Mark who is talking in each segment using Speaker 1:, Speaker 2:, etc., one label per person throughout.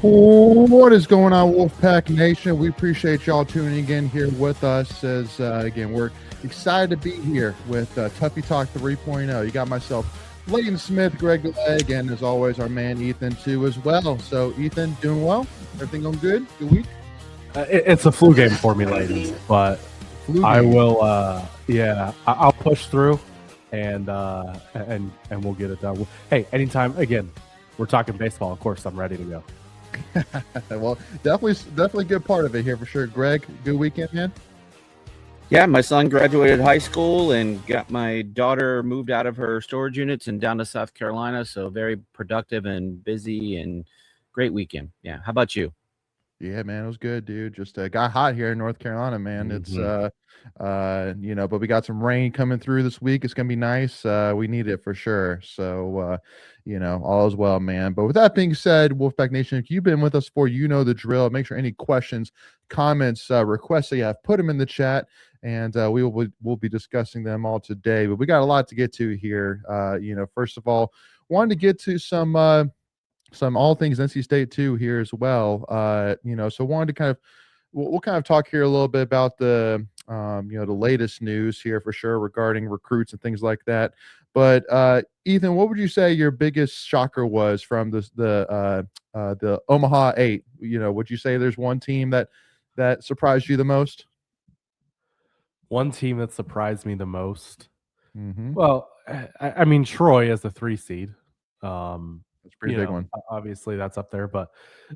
Speaker 1: What is going on, Wolfpack Nation? We appreciate y'all tuning in here with us as, again, we're excited to be here with Tuffy Talk 3.0. You got myself, Layton Smith, Greg Leg, and as always, our man Ethan, too, as well. So, Ethan, doing well? Everything going good? Good week?
Speaker 2: It's a flu game for me, Layton, but I will, I'll push through and we'll get it done. Hey, anytime, again, we're talking baseball, of course, I'm ready to go.
Speaker 1: Well, definitely a good part of it here for sure. Greg, good weekend, man?
Speaker 3: Yeah, my son graduated high school and got my daughter moved out of her storage units and down to South Carolina. So very productive and busy and great weekend. Yeah. How about you?
Speaker 1: Yeah, man, it was good, dude. Just got hot here in North Carolina, man. It's but we got some rain coming through this week. It's gonna be nice. We need it for sure. So all is well, man. But with that being said, Wolfpack Nation, if you've been with us for, you know the drill. Make sure any questions, comments, requests that you have, put them in the chat, and we'll be discussing them all today. But we got a lot to get to here. First of all, wanted to get to some all things NC State too here as well. So wanted to we'll kind of talk here a little bit about the latest news here for sure regarding recruits and things like that. But Ethan, what would you say your biggest shocker was from the Omaha 8? Would you say there's one team that surprised you the most?
Speaker 2: One team that surprised me the most.
Speaker 1: Mm-hmm.
Speaker 2: Well, I mean Troy as the 3 seed.
Speaker 1: That's a pretty big one.
Speaker 2: Obviously, that's up there. But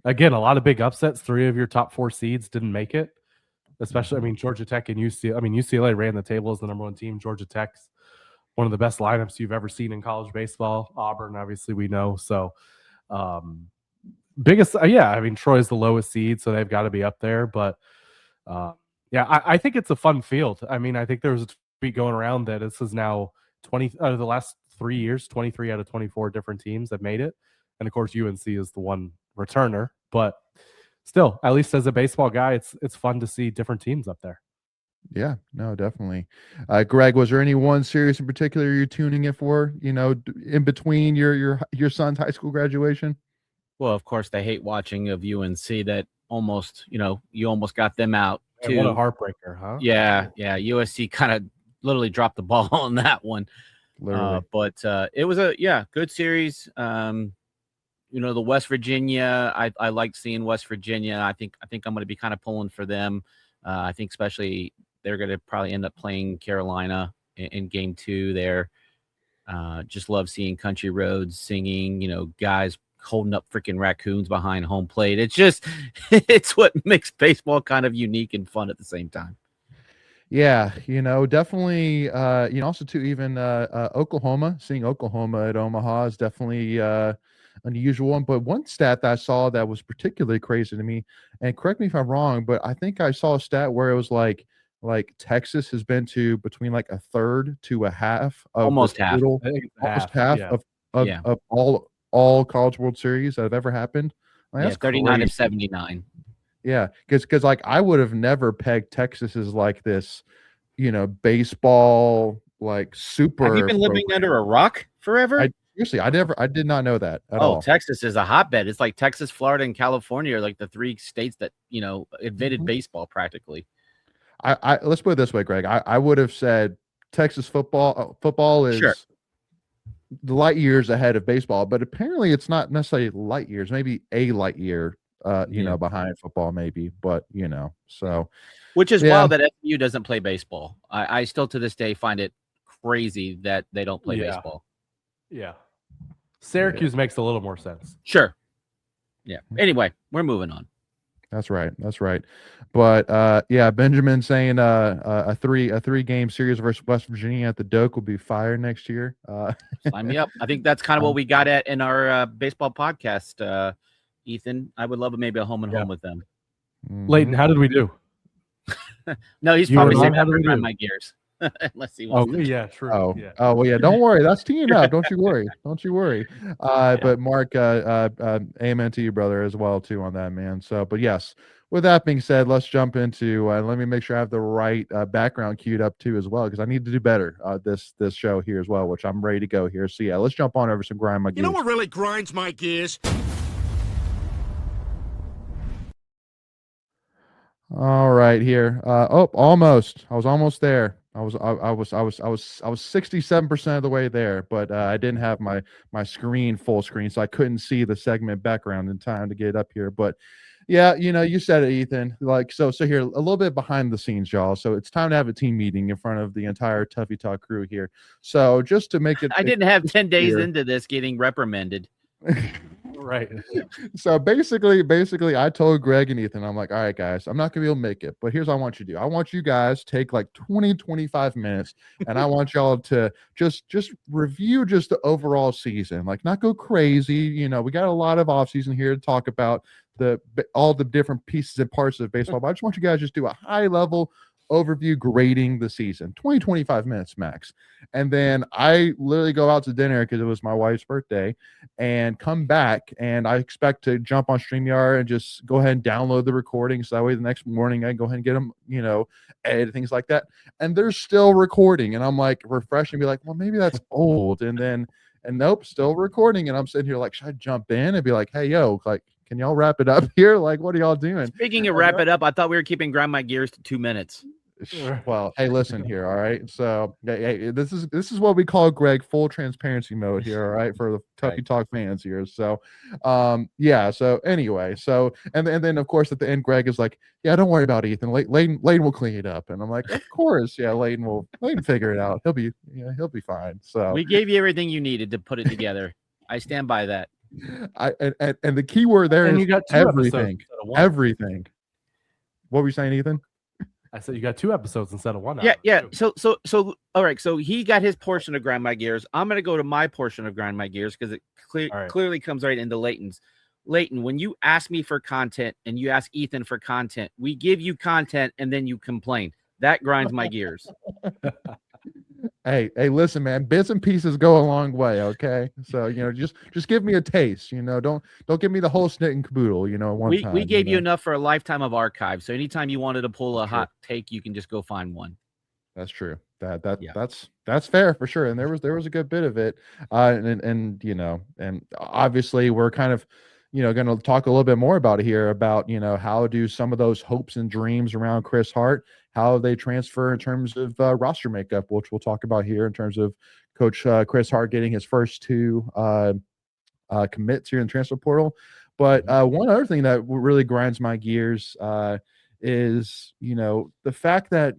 Speaker 2: again, a lot of big upsets. 3 of your top 4 seeds didn't make it. Especially, Georgia Tech and UCLA. UCLA ran the table as the number 1 team. Georgia Tech's one of the best lineups you've ever seen in college baseball. Auburn, obviously, we know. So, Troy's the lowest seed, so they've got to be up there. But, I think it's a fun field. I think there was a tweet going around that this is now 20 out of the last 3 years, 23 out of 24 different teams have made it. And of course, UNC is the one returner, but still, at least as a baseball guy, it's fun to see different teams up there.
Speaker 1: Yeah, no, definitely. Greg, was there any one series in particular you're tuning in for, in between your son's high school graduation?
Speaker 3: Well, of course, the hate watching of UNC that almost, you almost got them out too.
Speaker 2: What a heartbreaker, huh?
Speaker 3: Yeah. USC kind of literally dropped the ball on that one. But it was a good series. The West Virginia, I liked seeing West Virginia. I think I'm going to be kind of pulling for them. I think especially they're going to probably end up playing Carolina in game 2 there. Just love seeing Country Roads singing, guys holding up freaking raccoons behind home plate. It's what makes baseball kind of unique and fun at the same time.
Speaker 1: Yeah, definitely. Also too, even Oklahoma, seeing Oklahoma at Omaha is definitely unusual one. But one stat that I saw that was particularly crazy to me, and correct me if I'm wrong, but I think I saw a stat where it was like Texas has been to between like a third to a half of
Speaker 3: almost half
Speaker 1: of all College World Series that have ever happened. That's
Speaker 3: 39 of 79.
Speaker 1: Yeah, because I would have never pegged Texas as like this, baseball like super.
Speaker 3: Have you been living under a rock forever?
Speaker 1: I did not know that at all.
Speaker 3: Texas is a hotbed. It's like Texas, Florida, and California are like the 3 states that invented baseball practically.
Speaker 1: I let's put it this way, Greg. I would have said Texas football is
Speaker 3: sure.
Speaker 1: light years ahead of baseball, but apparently it's not necessarily light years. Maybe a light year. Behind football, maybe, but so
Speaker 3: which is wild that SMU doesn't play baseball. I still to this day find it crazy that they don't play baseball.
Speaker 2: Yeah, Syracuse makes a little more sense.
Speaker 3: Sure. Yeah. Anyway, we're moving on.
Speaker 1: That's right. But Benjamin saying a three game series versus West Virginia at the Doak will be fire next year.
Speaker 3: Sign me up. I think that's kind of what we got at in our baseball podcast. Ethan, I would love maybe a home and home with them.
Speaker 2: Layton, how did we do?
Speaker 3: No, he's probably saying how to grind my gears. Unless he wants to.
Speaker 2: Yeah, true.
Speaker 1: Well, yeah, don't worry. That's teeing up. Don't you worry. But Mark, amen to you, brother, as well, too, on that, man. So, but yes, with that being said, let's jump into, let me make sure I have the right background queued up, too, as well, because I need to do better this show here as well, which I'm ready to go here. So, yeah, let's jump on over some grind my gears.
Speaker 4: You know what really grinds my gears?
Speaker 1: All right, here. Almost. I was almost there. I was 67% of the way there, but I didn't have my screen full screen, so I couldn't see the segment background in time to get up here. But yeah, you said it, Ethan. Like so here, a little bit behind the scenes, y'all. So it's time to have a team meeting in front of the entire Tuffy Talk crew here. So just to make it,
Speaker 3: I didn't have 10 days into this getting reprimanded.
Speaker 2: Right.
Speaker 1: So basically, I told Greg and Ethan, I'm like, all right, guys, I'm not gonna be able to make it, but here's what I want you to do. I want you guys to take like 20-25 minutes, and I want y'all to just review just the overall season, like not go crazy. We got a lot of off season here to talk about all the different pieces and parts of baseball, but I just want you guys to just do a high level overview grading the season, 20-25 minutes max. And then I literally go out to dinner because it was my wife's birthday and come back, and I expect to jump on StreamYard and just go ahead and download the recording so that way the next morning I can go ahead and get them, edit, things like that. And they're still recording, and I'm like refreshing and be like, well, maybe that's old. And nope, still recording. And I'm sitting here like, should I jump in and be like, hey, yo, like, can y'all wrap it up here? Like, what are y'all doing?
Speaker 3: Speaking of wrap it up, I thought we were keeping Grind My Gears to 2 minutes.
Speaker 1: Well, hey, listen here, all right. So, hey, this is what we call, Greg, full transparency mode here, all right, for the Tuffy Talk fans here. So, yeah. So anyway, and then of course at the end, Greg is like, yeah, don't worry about Ethan. Layton will clean it up, and I'm like, of course, yeah, Layton will figure it out. He'll be fine. So
Speaker 3: we gave you everything you needed to put it together. I stand by that.
Speaker 1: And the key word there is you got everything. Everything. What were you saying, Ethan?
Speaker 2: I said you got 2 episodes instead of 1.
Speaker 3: Yeah. So all right. So he got his portion of Grind My Gears. I'm gonna go to my portion of Grind My Gears because it clearly comes right into Layton's. Layton, when you ask me for content and you ask Ethan for content, we give you content and then you complain. That grinds my gears.
Speaker 1: Hey, listen, man, bits and pieces go a long way. Okay. So, just give me a taste, don't give me the whole snit and caboodle,
Speaker 3: we gave you enough for a lifetime of archives. So anytime you wanted to pull a hot take, you can just go find one.
Speaker 1: That's true. That's fair for sure. And there was a good bit of it. And obviously we're kind of, going to talk a little bit more about it here about, how do some of those hopes and dreams around Chris Hart, how they transfer in terms of roster makeup, which we'll talk about here in terms of Coach Chris Hart getting his first 2 commits here in the transfer portal. But one other thing that really grinds my gears is, the fact that,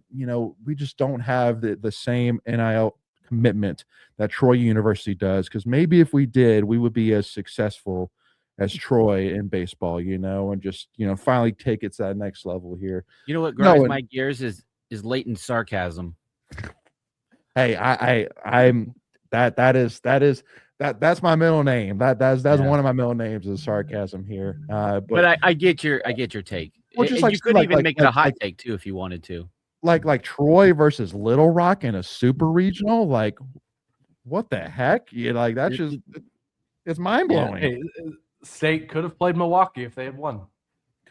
Speaker 1: we just don't have the same NIL commitment that Troy University does. Because maybe if we did, we would be as successful as Troy in baseball, and just, finally take it to that next level here.
Speaker 3: You know what grinds my gears is Layton's sarcasm.
Speaker 1: Hey, I'm that's my middle name. That's one of my middle names is sarcasm here.
Speaker 3: But I get your take. Well, just you could even make it a hot take too if you wanted to.
Speaker 1: Like Troy versus Little Rock in a super regional, like what the heck? That's just it's mind blowing.
Speaker 2: Yeah, hey, State could have played Milwaukee if they had won.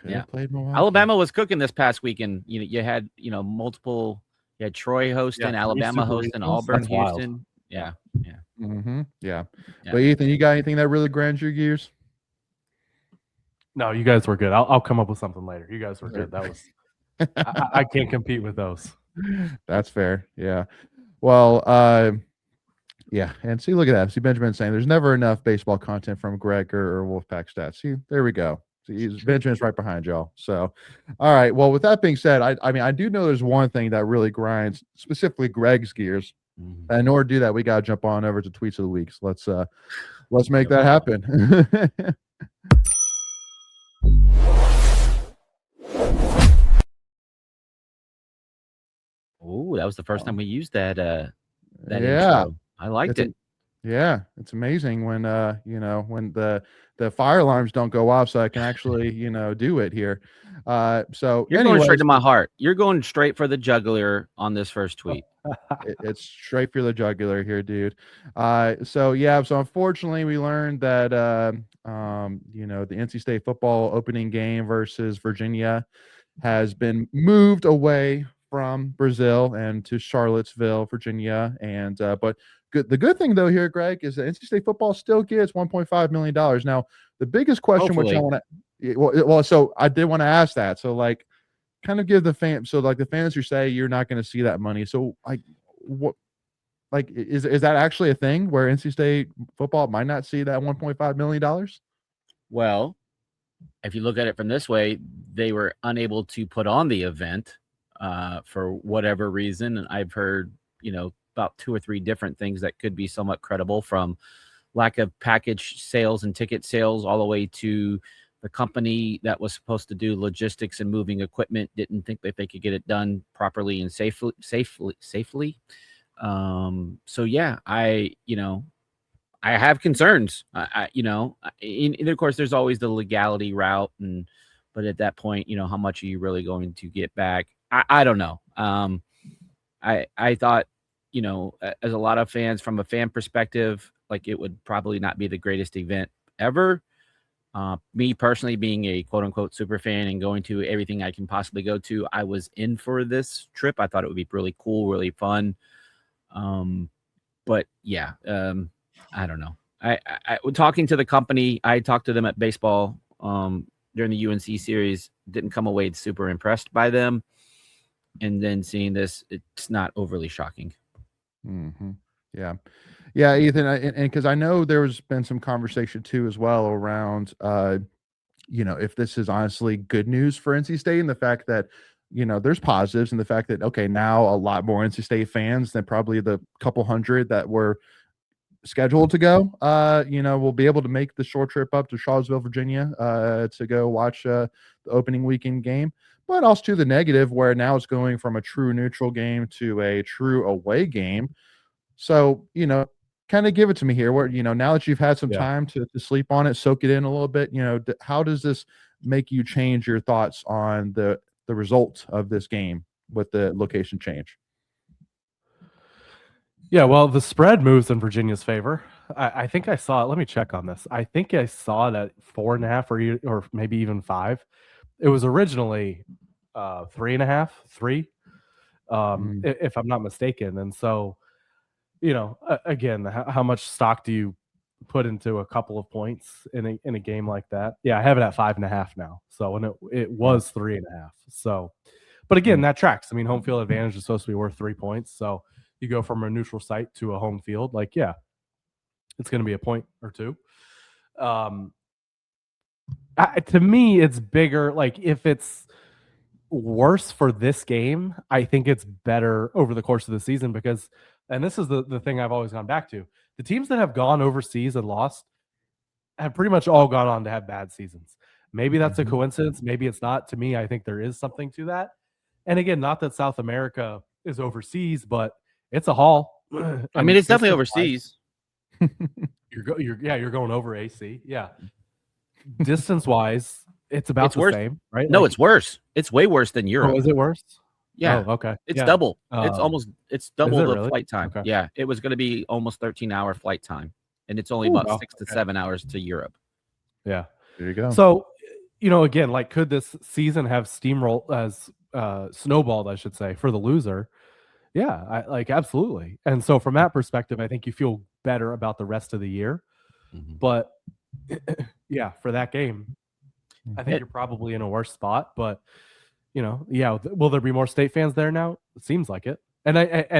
Speaker 1: Could have played Milwaukee.
Speaker 3: Alabama was cooking this past weekend. You had multiple. You had Troy hosting, Alabama hosting, Auburn, Houston. Yeah.
Speaker 1: Mm-hmm. Yeah. But Ethan, you got anything that really grinds your gears?
Speaker 2: No, you guys were good. I'll come up with something later. You guys were good. That was I can't compete with those.
Speaker 1: That's fair. Yeah. Well, yeah, and see, look at that. See, Benjamin saying there's never enough baseball content from Greg or Wolfpack Stats. See, there we go. See, Benjamin's right behind y'all. So, all right. Well, with that being said, I do know there's one thing that really grinds specifically Greg's gears. Mm-hmm. And in order to do that, we gotta jump on over to Tweets of the Week. So let's make that happen.
Speaker 3: Oh, that was the first time we used that intro. I liked it.
Speaker 1: Yeah, it's amazing when when the fire alarms don't go off, so I can actually do it here. So
Speaker 3: you're going straight to my heart. You're going straight for the jugular on this first tweet.
Speaker 1: It's straight for the jugular here, dude. So unfortunately we learned that the NC State football opening game versus Virginia has been moved away from Brazil and to Charlottesville, Virginia, and but the good thing though here, Greg, is that NC State football still gets $1.5 million. Now, the biggest question which I want to, so I did want to ask that. So, like, kind of give the fans, so like the fans who say you're not going to see that money. So like what, like is that actually a thing where NC State football might not see that $1.5 million?
Speaker 3: Well, if you look at it from this way, they were unable to put on the event for whatever reason. And I've heard, about 2 or 3 different things that could be somewhat credible, from lack of package sales and ticket sales all the way to the company that was supposed to do logistics and moving equipment didn't think that they could get it done properly and safely. So yeah, I have concerns. And of course, there's always the legality route, but at that point, how much are you really going to get back? I don't know. I thought, as a lot of fans, from a fan perspective, like it would probably not be the greatest event ever. Me personally, being a quote unquote super fan and going to everything I can possibly go to, I was in for this trip. I thought it would be really cool, really fun. But yeah, I don't know. I talking to the company, I talked to them at baseball during the UNC series, didn't come away super impressed by them. And then seeing this, it's not overly shocking.
Speaker 1: Mm-hmm. Yeah, Ethan, and because I know there's been some conversation too as well around, if this is honestly good news for NC State, and the fact that, there's positives, and the fact that, okay, now a lot more NC State fans than probably the couple hundred that were scheduled to go, will be able to make the short trip up to Charlottesville, Virginia, to go watch the opening weekend game. But also to the negative, where now it's going from a true neutral game to a true away game. So, kind of give it to me here, where, now that you've had some time to sleep on it, soak it in a little bit, how does this make you change your thoughts on the result of this game with the location change?
Speaker 2: Yeah, well, the spread moves in Virginia's favor. I think I saw it. Let me check on this. I think I saw it at 4.5 or maybe even 5. It was originally 3.5, 3, if I'm not mistaken. And so, again, how much stock do you put into a couple of points in a game like that? Yeah, I have it at 5.5 now. So when it was 3.5. So, but again, that tracks. I mean, home field advantage is supposed to be worth 3 points. So you go from a neutral site to a home field, like, yeah, it's going to be a point or two. To me, it's bigger. Like, if it's worse for this game, I think it's better over the course of the season, because, and this is the thing I've always gone back to, the teams that have gone overseas and lost have pretty much all gone on to have bad seasons. Maybe that's a coincidence. Maybe it's not. To me, I think there is something to that. And again, not that South America is overseas, but it's a haul.
Speaker 3: I mean, it's definitely overseas.
Speaker 2: You're going over AC. Yeah. Distance wise, it's about the same, right?
Speaker 3: No, it's worse. It's way worse than Europe.
Speaker 2: Oh, is it worse?
Speaker 3: Yeah.
Speaker 2: Oh, okay.
Speaker 3: It's double. It's double the
Speaker 2: really?
Speaker 3: flight time. Okay. Yeah. It was going to be almost 13-hour flight time, and it's only about 6 to 7 hours to Europe.
Speaker 2: Yeah.
Speaker 1: There you go.
Speaker 2: So, again, like, could this season have snowballed, I should say, for the loser? Yeah, absolutely. And so from that perspective, I think you feel better about the rest of the year. But yeah, for that game, I think you're probably in a worse spot. But will there be more State fans there now? It seems like it. And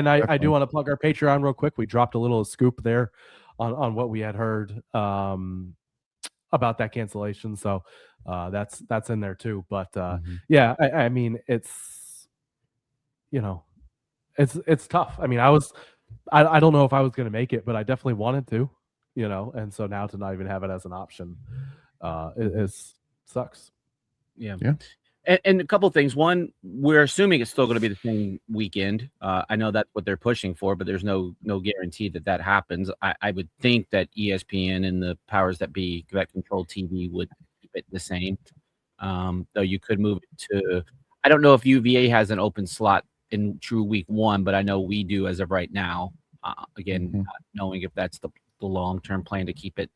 Speaker 2: I do want to plug our Patreon real quick. We dropped a little scoop there on what we had heard about that cancellation. So that's in there too. But yeah, I mean, it's tough. I mean, I don't know if I was going to make it, but I definitely wanted to, and so now to not even have it as an option, it sucks.
Speaker 3: Yeah. And a couple of things. One, we're assuming it's still going to be the same weekend. I know that's what they're pushing for, but there's no guarantee that happens. I would think that ESPN and the powers that be that control TV would keep it the same. Though you could move it to, I don't know if UVA has an open slot in true week 1, but I know we do as of right now. Again, not knowing if that's the long-term plan to keep it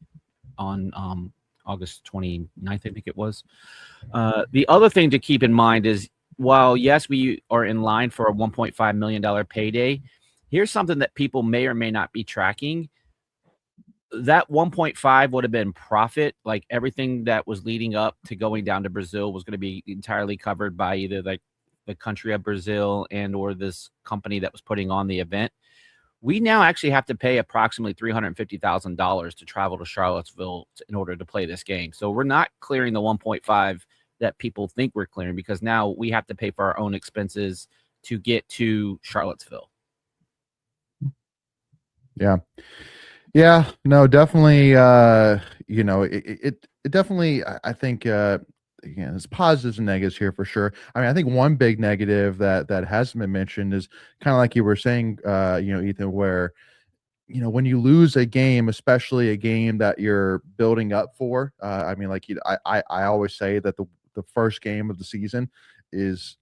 Speaker 3: on August 29th, I think it was. The other thing to keep in mind is, while yes, we are in line for a $1.5 million payday, here's something that people may or may not be tracking. That 1.5 would have been profit. Like, everything that was leading up to going down to Brazil was going to be entirely covered by either like the country of Brazil and or this company that was putting on the event, we now actually have to pay approximately $350,000 to travel to Charlottesville in order to play this game. So we're not clearing the 1.5 that people think we're clearing, because now we have to pay for our own expenses to get to Charlottesville.
Speaker 1: Yeah, no, definitely. It definitely, I think, there's positives and negatives here for sure. I mean, I think one big negative that hasn't been mentioned is kind of like you were saying, Ethan, where, when you lose a game, especially a game that you're building up for, I mean, like, I always say that the first game of the season is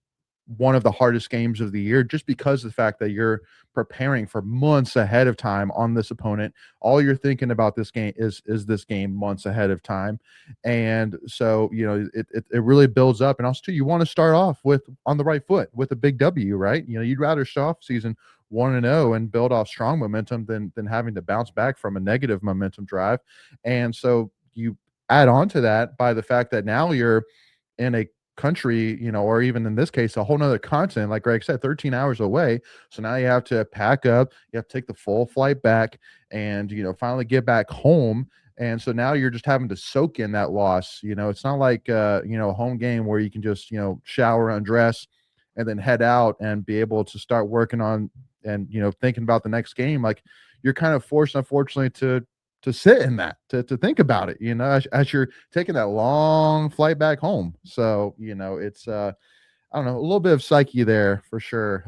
Speaker 1: one of the hardest games of the year, just because of the fact that you're preparing for months ahead of time on this opponent. All you're thinking about this game is this game months ahead of time. And so, it really builds up. And also too, you want to start off on the right foot with a big W, right? You'd rather start off season 1-0 and build off strong momentum than having to bounce back from a negative momentum drive. And so you add on to that by the fact that now you're in a country, or even in this case, a whole nother continent, like Greg said, 13 hours away. So now you have to pack up, you have to take the full flight back and, finally get back home. And so now you're just having to soak in that loss. It's not like, a home game where you can just, shower, undress, and then head out and be able to start working on and, thinking about the next game. Like, you're kind of forced, unfortunately, to sit in that, to think about it, as you're taking that long flight back home. So, it's, I don't know, a little bit of psyche there for sure.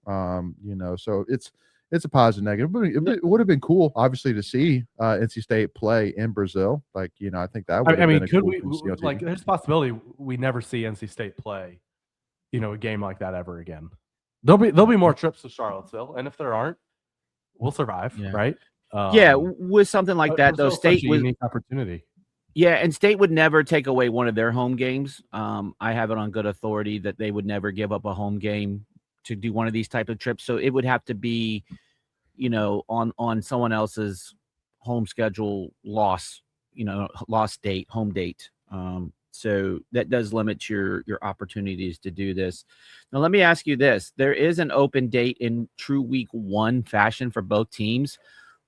Speaker 1: So it's a positive negative, but it would have been cool, obviously, to see NC State play in Brazil. Like, I think that would have been
Speaker 2: could
Speaker 1: cool
Speaker 2: we, like, there's a possibility we never see NC State play, a game like that ever again. There'll be more trips to Charlottesville, and if there aren't, we'll survive, right?
Speaker 3: With something like that, though, State was
Speaker 2: a unique opportunity.
Speaker 3: Yeah, and State would never take away one of their home games. I have it on good authority that they would never give up a home game to do one of these type of trips. So it would have to be, on someone else's home schedule loss date, home date. So that does limit your opportunities to do this. Now, let me ask you this. There is an open date in true week 1 fashion for both teams.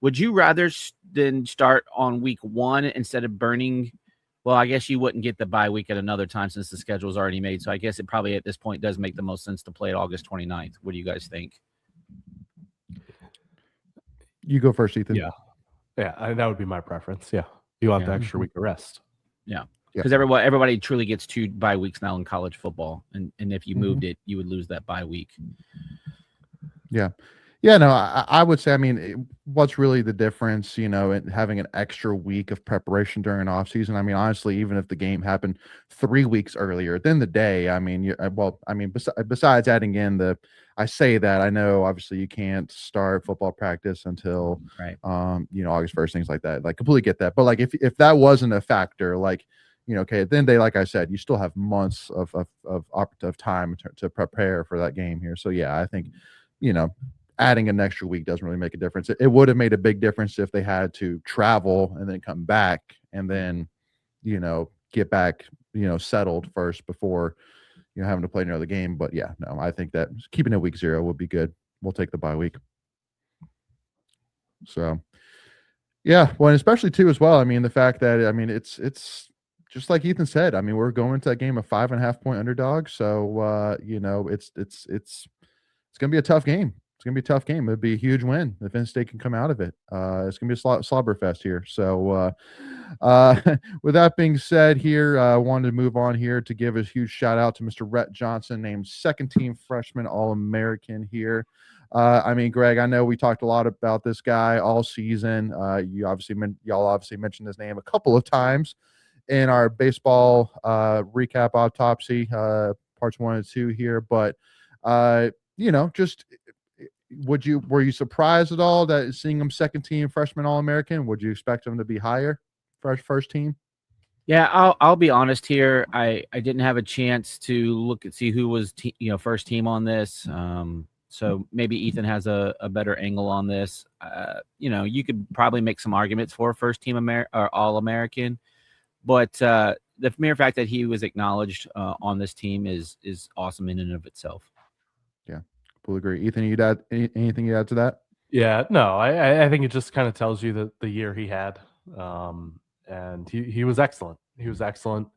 Speaker 3: Would you rather then start on week 1 instead of burning? Well, I guess you wouldn't get the bye week at another time since the schedule is already made. So I guess it probably at this point does make the most sense to play it August 29th. What do you guys think?
Speaker 1: You go first, Ethan.
Speaker 2: Yeah, that would be my preference. Yeah, you want the extra week of rest.
Speaker 3: Yeah, because everybody truly gets 2 bye weeks now in college football, and if you moved it, you would lose that bye week.
Speaker 1: Yeah, no, I would say, I mean, what's really the difference, in having an extra week of preparation during an off season? I mean, honestly, even if the game happened 3 weeks earlier, then the day, I mean, besides adding in I say that, I know obviously you can't start football practice until, August 1st, things like that. Like, completely get that. But like, if that wasn't a factor, like, okay, then they, like I said, you still have months of operative time to prepare for that game here. So yeah, I think, adding an extra week doesn't really make a difference. It would have made a big difference if they had to travel and then come back and then, get back, settled first before, having to play another game. But yeah, no, I think that keeping it week 0 would be good. We'll take the bye week. So yeah, well, and especially too as well, I mean, the fact that, I mean, it's just like Ethan said, I mean, we're going to that game a 5.5 point underdog. So, it's going to be a tough game. It's going to be a tough game. It'd be a huge win if NC State can come out of it. It's going to be a slobber fest here. So, with that being said here, I wanted to move on here to give a huge shout out to Mr. Rett Johnson, named second team freshman All-American here. I mean, Greg, I know we talked a lot about this guy all season. Y'all obviously mentioned his name a couple of times in our baseball recap autopsy parts 1 and 2 here, but just were you surprised at all that seeing him second team freshman All-American? Would you expect him to be higher first team?
Speaker 3: Yeah, I'll be honest here. I didn't have a chance to look and see who was first team on this. So maybe Ethan has a better angle on this. You could probably make some arguments for first team or All-American, but the mere fact that he was acknowledged on this team is awesome in and of itself.
Speaker 1: Yeah, completely agree. Ethan, you'd add anything you add to that?
Speaker 2: Yeah, no, I think it just kind of tells you that the year he had, and he was excellent. He was excellent.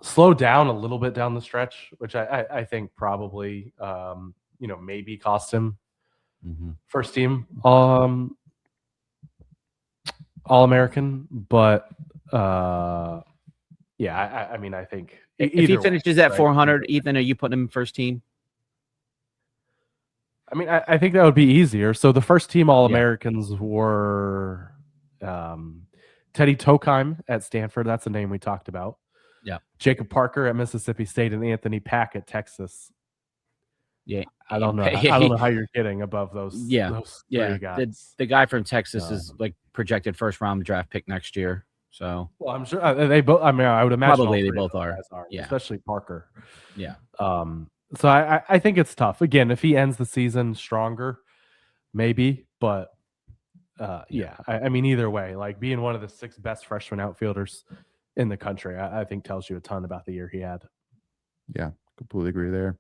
Speaker 2: Slowed down a little bit down the stretch, which I think probably maybe cost him first team All-American, but yeah, I mean, I think
Speaker 3: if he finishes at 400, Ethan, are you putting him first team?
Speaker 2: I mean, I think that would be easier. So the first team All-Americans were Teddy Tokheim at Stanford. That's the name we talked about.
Speaker 3: Yeah.
Speaker 2: Jacob Parker at Mississippi State and Anthony Pack at Texas.
Speaker 3: Yeah.
Speaker 2: I don't know. I don't know how you're getting above those. Those three guys.
Speaker 3: The guy from Texas is like projected first round draft pick next year. So,
Speaker 2: well, I'm sure they both. I mean, I would imagine
Speaker 3: probably they both are.
Speaker 2: Yeah. Especially Parker.
Speaker 3: Yeah.
Speaker 2: So I think it's tough. Again, if he ends the season stronger, maybe. But I mean, either way, like being one of the 6 best freshman outfielders in the country, I think tells you a ton about the year he had.
Speaker 1: Yeah, completely agree there.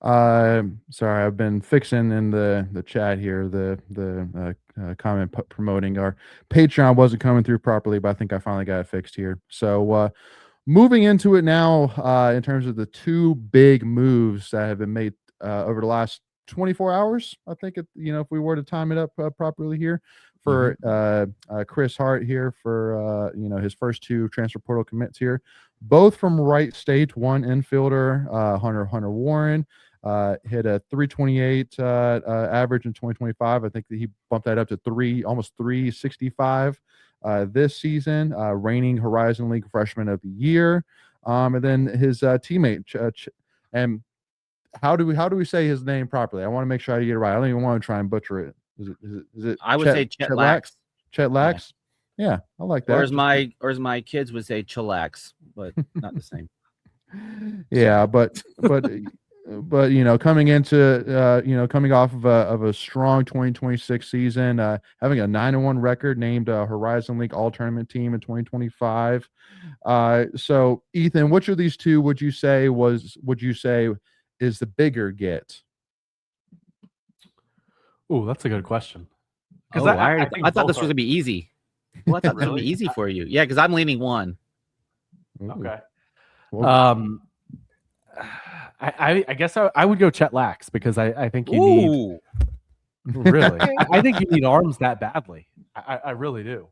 Speaker 1: Sorry, I've been fixing in the chat here the comment promoting our Patreon wasn't coming through properly, but I think I finally got it fixed here. So moving into it now, in terms of the 2 big moves that have been made over the last 24 hours, I think if we were to time it up properly here for Chris Hart here for his first 2 transfer portal commits here, both from Wright State. One infielder, Hunter Warren, hit a 328 average in 2025. I think that he bumped that up to almost 365 this season. Reigning Horizon League Freshman of the Year, and then his teammate and how do we say his name properly? I want to make sure I get it right. I don't even want to try and butcher it. Is it?
Speaker 3: I would say Chet Lax.
Speaker 1: Chet Lax. Yeah, I like that.
Speaker 3: Or as my kids would say, chillax, but not the same.
Speaker 1: Yeah, but coming into coming off of a strong 2026 season, having a 9-1 record, named Horizon League All Tournament team in 2025. So Ethan, which of these 2 would you say is the bigger get?
Speaker 2: Oh, that's a good question.
Speaker 3: Because I thought this was gonna be easy. Well, I thought this would be easy for you. Yeah, because I'm leaning one.
Speaker 2: Okay. I guess I would go Chet Lax, because I think you need really. I think you need arms that badly. I really do.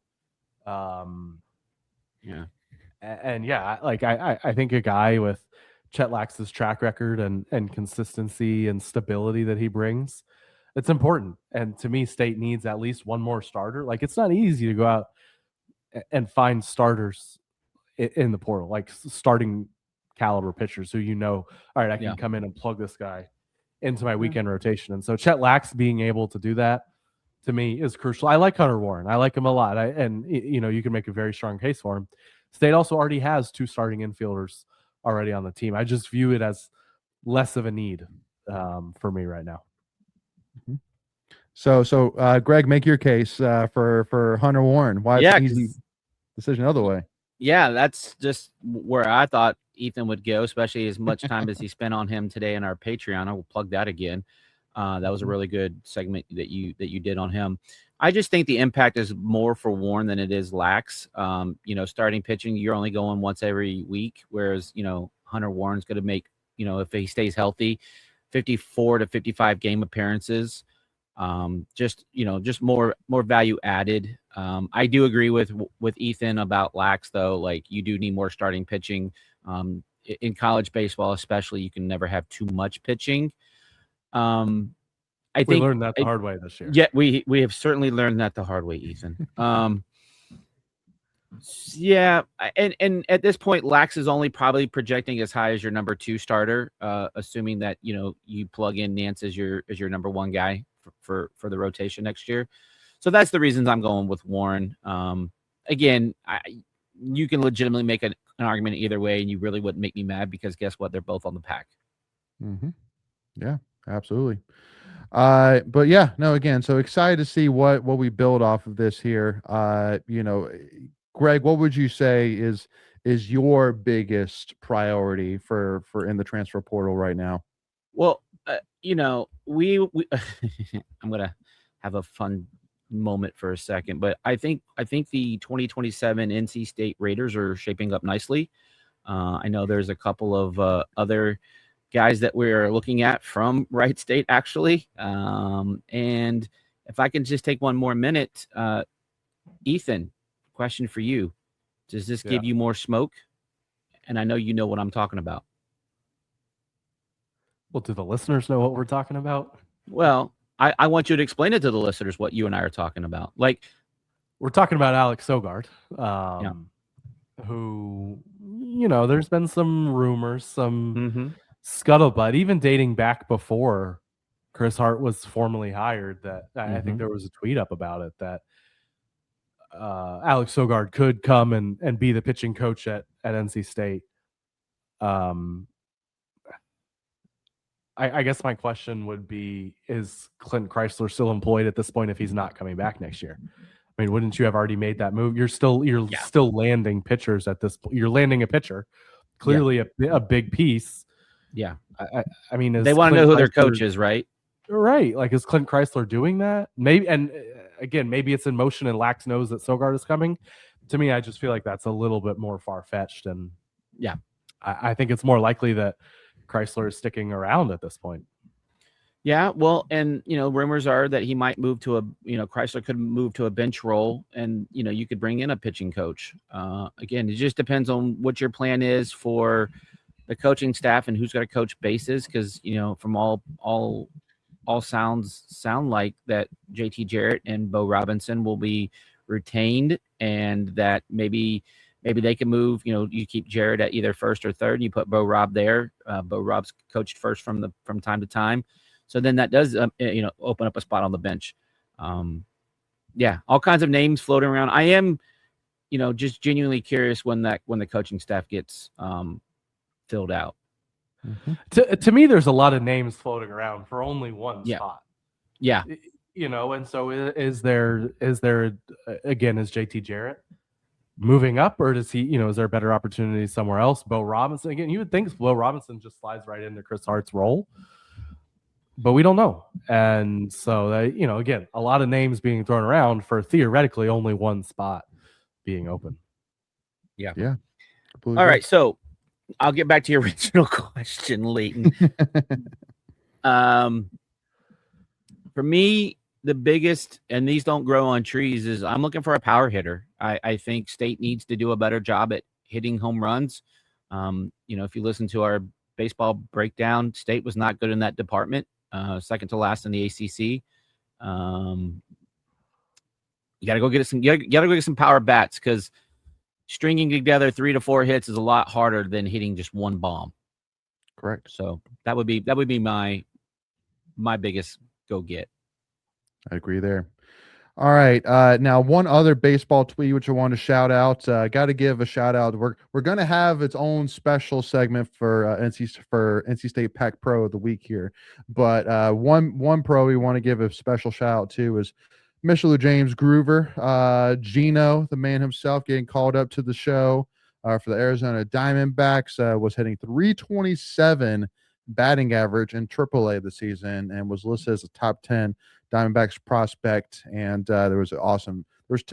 Speaker 3: Yeah.
Speaker 2: And yeah, like I think a guy with Chet Lax's track record and consistency and stability that he brings, it's important. And to me, State needs at least one more starter. Like, it's not easy to go out and find starters in the portal, like starting caliber pitchers who all right, I can come in and plug this guy into my weekend rotation. And so Chet Lax being able to do that, to me, is crucial. I like Hunter Warren. I like him a lot. You can make a very strong case for him. State also already has 2 starting infielders already on the team. I just view it as less of a need for me right now.
Speaker 1: So Greg, make your case for Hunter Warren. Why it's an easy decision other way?
Speaker 3: Yeah, that's just where I thought Ethan would go, especially as much time as he spent on him today in our Patreon. I will plug that again. That was a really good segment that you did on him. I just think the impact is more for Warren than it is Lax. Starting pitching, you're only going once every week, whereas Hunter Warren's going to make, if he stays healthy, 54 to 55 game appearances. Just more value added. I do agree with Ethan about Lax, though. Like, you do need more starting pitching. In college baseball, especially, you can never have too much pitching. I think
Speaker 2: we learned that the hard way this year.
Speaker 3: Yeah, we have certainly learned that the hard way, Ethan. Yeah, and at this point, Lax is only probably projecting as high as your number 2 starter, assuming that you plug in Nance as your number 1 guy for the rotation next year. So that's the reasons I'm going with Warren. Again, you can legitimately make an argument either way, and you really wouldn't make me mad, because guess what? They're both on the pack.
Speaker 1: Yeah, absolutely. But yeah, no, again, so excited to see what we build off of this here. Greg, what would you say is is your biggest priority for in the transfer portal right now?
Speaker 3: Well, we I'm gonna have a fun moment for a second, but I think the 2027 NC State Raiders are shaping up nicely. I know there's a couple of other guys that we're looking at from Wright State, actually. And if I can just take one more minute, Ethan, question for you. Does this give you more smoke? And I know you know what I'm talking about.
Speaker 2: Well, do the listeners know what we're talking about?
Speaker 3: Well, I want you to explain it to the listeners what you and I are talking about. Like,
Speaker 2: we're talking about Alex Sogard, who, there's been some rumors, some scuttlebutt, even dating back before Chris Hart was formally hired, that I think there was a tweet up about it, that Alex Sogard could come and be the pitching coach at NC State. I guess my question would be, is Clint Chrysler still employed at this point if he's not coming back next year? I mean, wouldn't you have already made that move? You're still landing pitchers at this point. You're landing a pitcher, clearly a big piece.
Speaker 3: Yeah.
Speaker 2: I mean,
Speaker 3: they want to know who their coach is, right?
Speaker 2: Right. Like, is Clint Chrysler doing that? Maybe. And again, maybe it's in motion and Lax knows that Sogard is coming. To me, I just feel like that's a little bit more far-fetched. And I think it's more likely that Chrysler is sticking around at this point.
Speaker 3: Yeah, well, and rumors are that he might move to Chrysler could move to a bench role, and you could bring in a pitching coach. Again, it just depends on what your plan is for the coaching staff and who's got to coach bases, because from all sounds sound like that JT Jarrett and Bo Robinson will be retained, and that maybe they can move. You keep Jarrett at either first or third, and you put Bo Rob there. Bo Rob's coached first from time to time. So then that does, open up a spot on the bench. All kinds of names floating around. I am, just genuinely curious when the coaching staff gets filled out.
Speaker 2: To me, there's a lot of names floating around for only one spot.
Speaker 3: Yeah.
Speaker 2: And so is there again, is JT Jarrett moving up, or does he, is there a better opportunity somewhere else? Bo Robinson, again, you would think Bo Robinson just slides right into Chris Hart's role, but we don't know. And so, again, a lot of names being thrown around for theoretically only one spot being open.
Speaker 3: Yeah.
Speaker 1: All
Speaker 3: right. So I'll get back to your original question, Layton. For me, the biggest, and these don't grow on trees, is I'm looking for a power hitter. I think State needs to do a better job at hitting home runs. If you listen to our baseball breakdown, State was not good in that department. Second to last in the ACC. You got to go get some power bats, because stringing together 3 to 4 hits is a lot harder than hitting just one bomb.
Speaker 1: Correct.
Speaker 3: So that would be my biggest go get.
Speaker 1: I agree there. All right. Now, one other baseball tweet which I want to shout out. Got to give a shout out. We're going to have its own special segment for NC State Pac Pro of the week here. But one pro we want to give a special shout out to is Mr. LuJames Groover, Gino, the man himself, getting called up to the show for the Arizona Diamondbacks. Was hitting .327 batting average in AAA this season, and was listed as a top 10 Diamondbacks prospect. And there's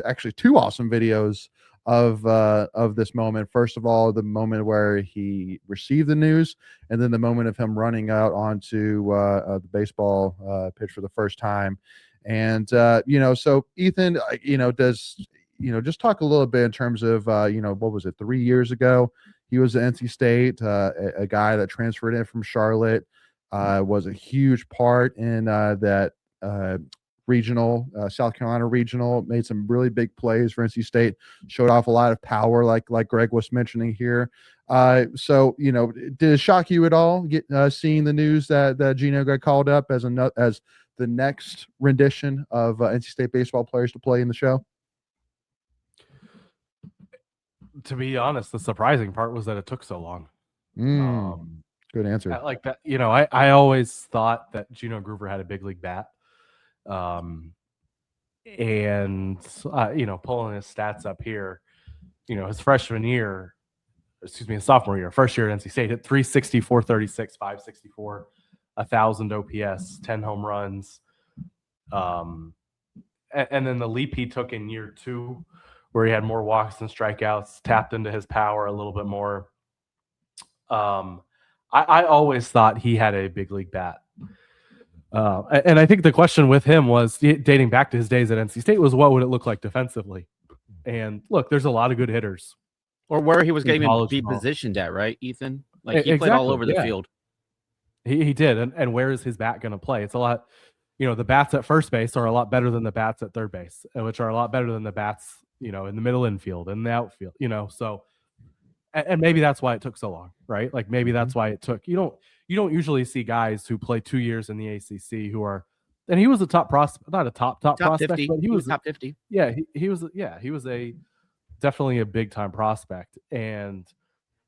Speaker 1: actually 2 awesome videos of this moment. First of all, the moment where he received the news, and then the moment of him running out onto the baseball pitch for the first time. And so Ethan, just talk a little bit in terms of what was it, 3 years ago he was at NC State, a guy that transferred in from Charlotte, was a huge part in that regional, South Carolina regional, made some really big plays for NC State, showed off a lot of power, like Greg was mentioning here. So did it shock you at all seeing the news that Gino got called up as the next rendition of NC State baseball players to play in the show?
Speaker 2: To be honest, the surprising part was that it took so long.
Speaker 1: Good answer.
Speaker 2: Like that, I always thought that Gino Groover had a big league bat. And pulling his stats up here, his freshman year, his sophomore year, first year at NC State, hit 360, 436, 564, 1,000 OPS, 10 home runs. And then the leap he took in year 2, where he had more walks than strikeouts, tapped into his power a little bit more. I always thought he had a big league bat. And I think the question with him was, dating back to his days at NC State, was what would it look like defensively? And look, there's a lot of good hitters.
Speaker 3: Or where he was going to be positioned at, right, Ethan? Like he played all over the field.
Speaker 2: He did. And where is his bat going to play? It's a lot, the bats at first base are a lot better than the bats at third base, which are a lot better than the bats, in the middle infield and the outfield, so. And maybe that's why it took so long, right? Like maybe that's why it took. You don't usually see guys who play 2 years in the ACC who are, and he was a top prospect, not a top prospect,
Speaker 3: 50.
Speaker 2: but he was
Speaker 3: top 50.
Speaker 2: Yeah, he was definitely a big time prospect, and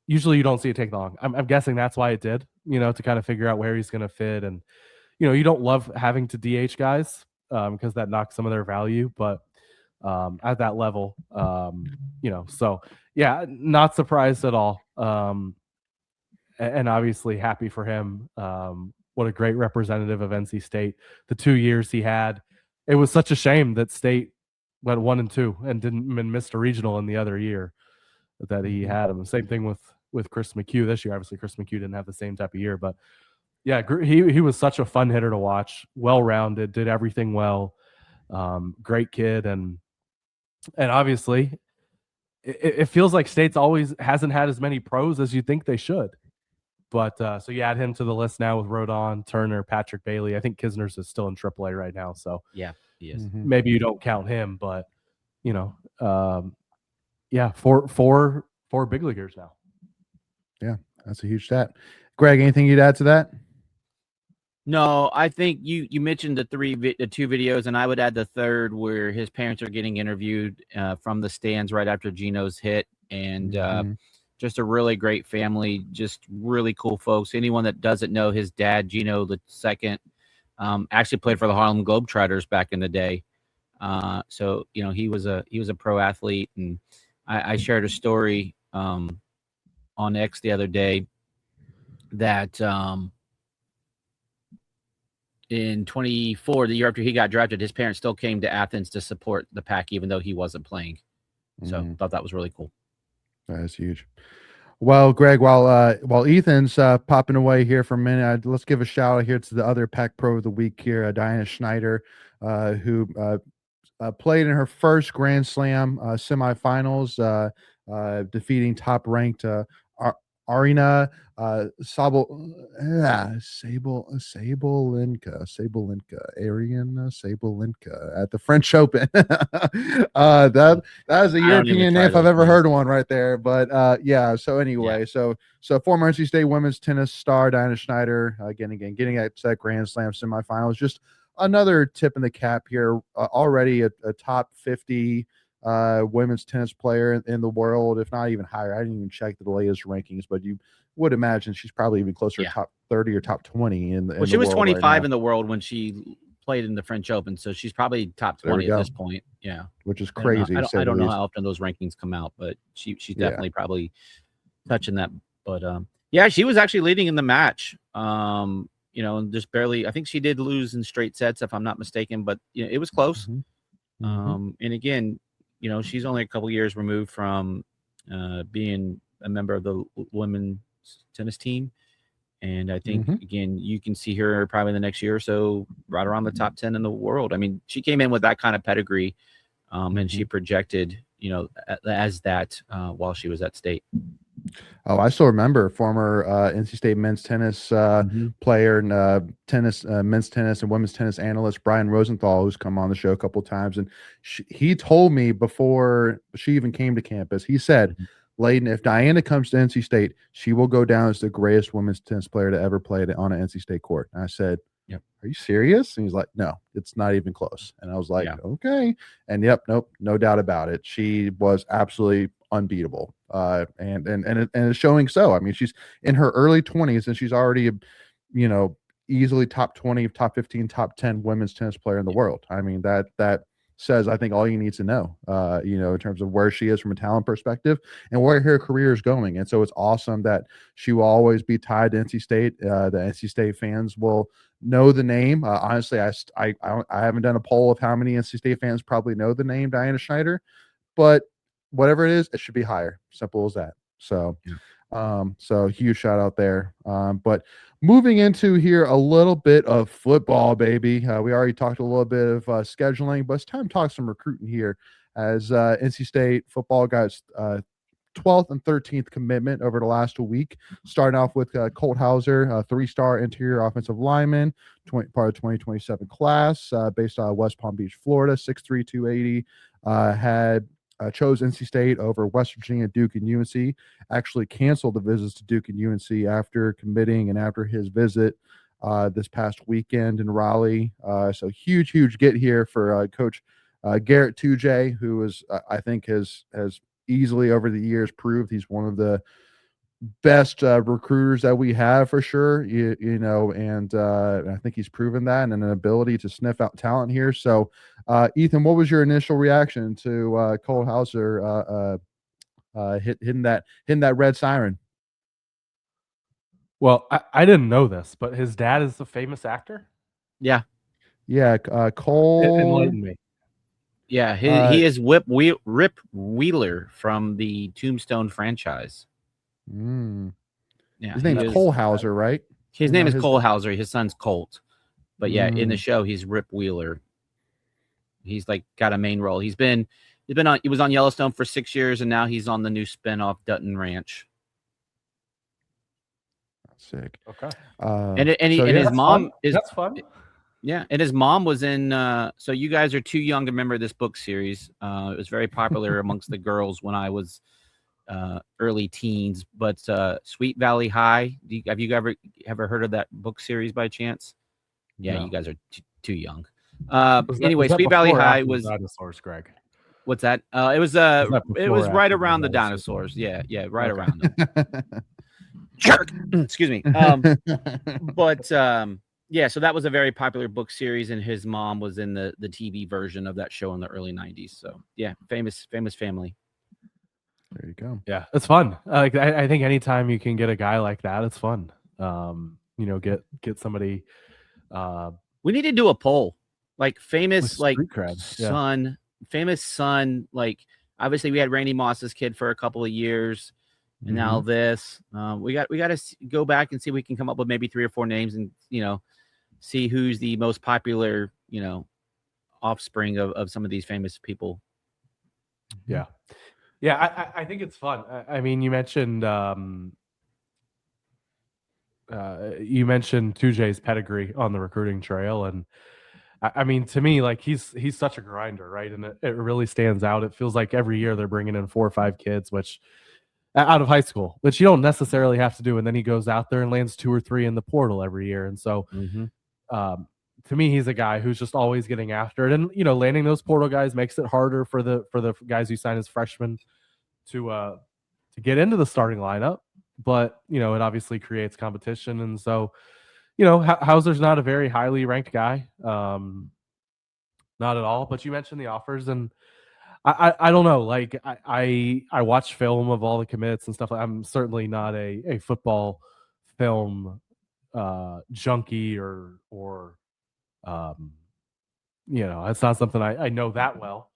Speaker 2: usually you don't see it take long. I'm guessing that's why it did, to kind of figure out where he's going to fit, and you don't love having to DH guys because that knocks some of their value, but at that level, so. Yeah, not surprised at all. And obviously happy for him. What a great representative of NC State. The 2 years he had, it was such a shame that State went 1-2 and didn't missed a regional in the other year that he had him. Same thing with Chris McHugh this year. Obviously, Chris McHugh didn't have the same type of year, but yeah, he was such a fun hitter to watch. Well-rounded, did everything well. Great kid, and obviously. It feels like State's always hasn't had as many pros as you think they should. But so you add him to the list now with Rodon, Turner, Patrick Bailey. I think Kisner's is still in AAA right now. So
Speaker 3: yeah, he is.
Speaker 2: Maybe you don't count him, but four big leaguers now.
Speaker 1: Yeah, that's a huge stat. Greg, anything you'd add to that?
Speaker 3: No, I think you mentioned the 2 videos, and I would add the third where his parents are getting interviewed from the stands right after Gino's hit, and just a really great family, just really cool folks. Anyone that doesn't know his dad, Gino the second, actually played for the Harlem Globetrotters back in the day. So he was a pro athlete, and I shared a story on X the other day that. In 24, the year after he got drafted, his parents still came to Athens to support the Pack, even though he wasn't playing. So I thought that was really cool.
Speaker 1: That is huge. Well, Greg, while Ethan's popping away here for a minute, let's give a shout out here to the other Pack Pro of the week here, Diana Schneider, who played in her first Grand Slam semifinals, defeating top-ranked Arina Sabalenka at the French Open. That is a European name if I've ever heard one right there. But yeah. So anyway, so former NC State women's tennis star Diana Schneider again getting that Grand Slam semifinals. Just another tip in the cap here. Already a top 50. Women's tennis player in the world, if not even higher. I didn't even check the latest rankings, but you would imagine she's probably even closer to top 30 or top 20 in the
Speaker 3: Well, she was 25 in the world when she played in the French Open, so she's probably top 20 at this point. Yeah,
Speaker 1: which is crazy.
Speaker 3: I don't know how often those rankings come out, but she's definitely probably touching that. But yeah, she was actually leading in the match. Just barely. I think she did lose in straight sets, if I'm not mistaken, but it was close. And again, she's only a couple years removed from being a member of the women's tennis team. And I think, again, you can see her probably the next year or so right around the top 10 in the world. I mean, she came in with that kind of pedigree, and she projected, as that while she was at State.
Speaker 1: Oh, I still remember former NC State men's tennis player and men's tennis and women's tennis analyst Brian Rosenthal, who's come on the show a couple of times. And he told me before she even came to campus, he said, Layton, if Diana comes to NC State, she will go down as the greatest women's tennis player to ever play on an NC State court. And I said, "Yep, are you serious?" And he's like, "No, it's not even close." And I was like, "Okay." And nope, no doubt about it. She was absolutely unbeatable. And it's showing so. I mean, she's in her early 20s and she's already, easily top 20, top 15, top 10 women's tennis player in the world. I mean, that says, I think, all you need to know, in terms of where she is from a talent perspective and where her career is going. And so it's awesome that she will always be tied to NC State. The NC State fans will know the name. Honestly, I haven't done a poll of how many NC State fans probably know the name Diana Schneider, but whatever it is, it should be higher. Simple as that. So, so huge shout out there. But moving into here a little bit of football, baby. We already talked a little bit of scheduling, but it's time to talk some recruiting here as NC State football got 12th and 13th commitment over the last week. Starting off with Colt Hauser, a 3-star interior offensive lineman, part of 2027 class, based out of West Palm Beach, Florida, 6'3", 280. Had chose NC State over West Virginia, Duke, and UNC. Actually canceled the visits to Duke and UNC after committing and after his visit this past weekend in Raleigh. So huge get here for Coach Garrett Tujay, who is, I think, has easily over the years proved he's one of the best recruiters that we have for sure, and I think he's proven that and an ability to sniff out talent here. So Ethan, what was your initial reaction to Colt Hauser hitting that red siren?
Speaker 2: Well, I didn't know this, but his dad is the famous actor.
Speaker 3: Yeah.
Speaker 2: Cole enlightened me.
Speaker 3: Yeah, he is Rip Wheeler from the Tombstone franchise.
Speaker 1: Yeah, his name is Colt Hauser, right?
Speaker 3: His name is Colt Hauser. His son's Colt, but yeah, in the show he's Rip Wheeler. He's like got a main role. He was on Yellowstone for 6 years, and now he's on the new spinoff Dutton Ranch.
Speaker 1: Sick.
Speaker 2: Okay.
Speaker 3: And his mom is
Speaker 2: that's fun.
Speaker 3: Yeah, and his mom was in. So you guys are too young to remember this book series. It was very popular amongst the girls when I was early teens. But Sweet Valley High. Have you ever heard of that book series by chance? Yeah, no. You guys are too young. Anyway, Sweet Valley High was
Speaker 2: dinosaurs, Greg.
Speaker 3: What's that? It was right around the dinosaurs. Yeah, right around them. Jerk. Excuse me. But yeah, so that was a very popular book series, and his mom was in the TV version of that show in the early 90s. So yeah, famous family.
Speaker 1: There you go.
Speaker 2: Yeah, it's fun. I think anytime you can get a guy like that, it's fun. Get somebody.
Speaker 3: We need to do a poll, like famous, famous son. Like obviously we had Randy Moss's kid for a couple of years. And now this, we got to go back and see if we can come up with maybe 3 or 4 names and, see who's the most popular, offspring of some of these famous people.
Speaker 2: Yeah. Yeah. I think it's fun. I mean, you mentioned Tujay's pedigree on the recruiting trail. And I mean, to me, like he's such a grinder, right? And it really stands out. It feels like every year they're bringing in 4 or 5 kids, which out of high school, which you don't necessarily have to do. And then he goes out there and lands 2 or 3 in the portal every year. And so to me, he's a guy who's just always getting after it. And, landing those portal guys makes it harder for the guys who sign as freshmen to get into the starting lineup. But, it obviously creates competition. And so, Hauser's not a very highly ranked guy. Not at all. But you mentioned the offers, and I don't know. Like I watch film of all the commits and stuff. I'm certainly not a football film junkie or it's not something I know that well.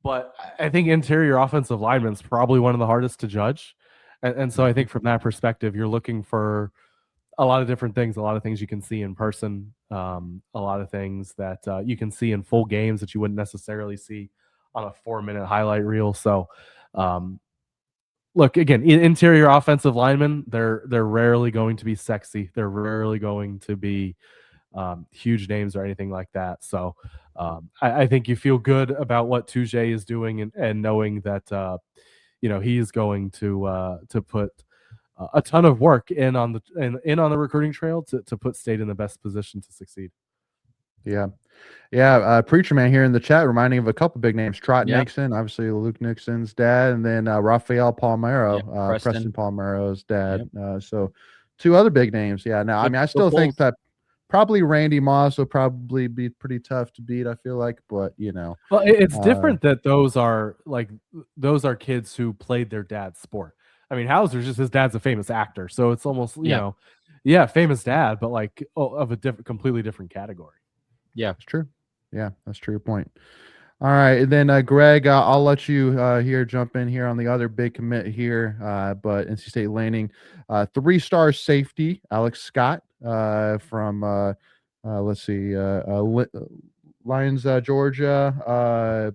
Speaker 2: But I think interior offensive lineman is probably one of the hardest to judge. And so I think from that perspective, you're looking for a lot of different things, a lot of things you can see in person, a lot of things that you can see in full games that you wouldn't necessarily see on a 4-minute highlight reel. So look, again, interior offensive linemen, they're rarely going to be sexy. They're rarely going to be huge names or anything like that. So I think you feel good about what Tujay is doing and knowing that he is going to put a ton of work in on the recruiting trail to put State in the best position to succeed.
Speaker 1: Yeah. Preacher Man here in the chat reminding of a couple big names. Trot Nixon, obviously Luke Nixon's dad, and then Rafael Palmero, Preston Palmero's dad. So 2 other big names. Yeah. Now, I mean, I still think that Probably Randy Moss will probably be pretty tough to beat, I feel like, but
Speaker 2: well, it's different that those are kids who played their dad's sport. I mean, Hauser's just his dad's a famous actor, so it's almost famous dad, but like of a completely different category.
Speaker 3: Yeah,
Speaker 1: it's true. Yeah, that's true point. All right, and then Greg, I'll let you here jump in here on the other big commit here, but NC State landing 3-star safety Alex Scott from let's see, Lions, Georgia,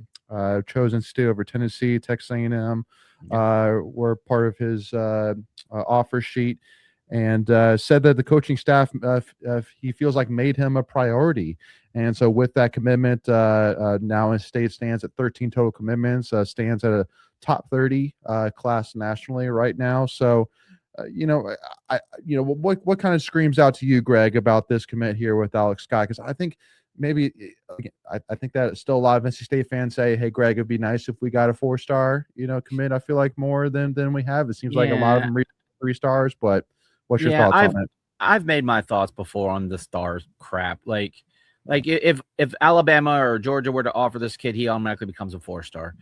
Speaker 1: chosen state over Tennessee, Texas A&M were part of his offer sheet, and said that the coaching staff he feels like made him a priority. And so with that commitment, now his state stands at 13 total commitments, stands at a top 30 class nationally right now. So, what kind of screams out to you, Greg, about this commit here with Alex Scott? Because I think maybe, I think that still a lot of NC State fans say, hey, Greg, it'd be nice if we got a 4-star, commit. I feel like more than we have. It seems like a lot of them reach 3 stars, but what's your thoughts on it?
Speaker 3: I've made my thoughts before on the stars crap. Like if Alabama or Georgia were to offer this kid, he automatically becomes a 4-star.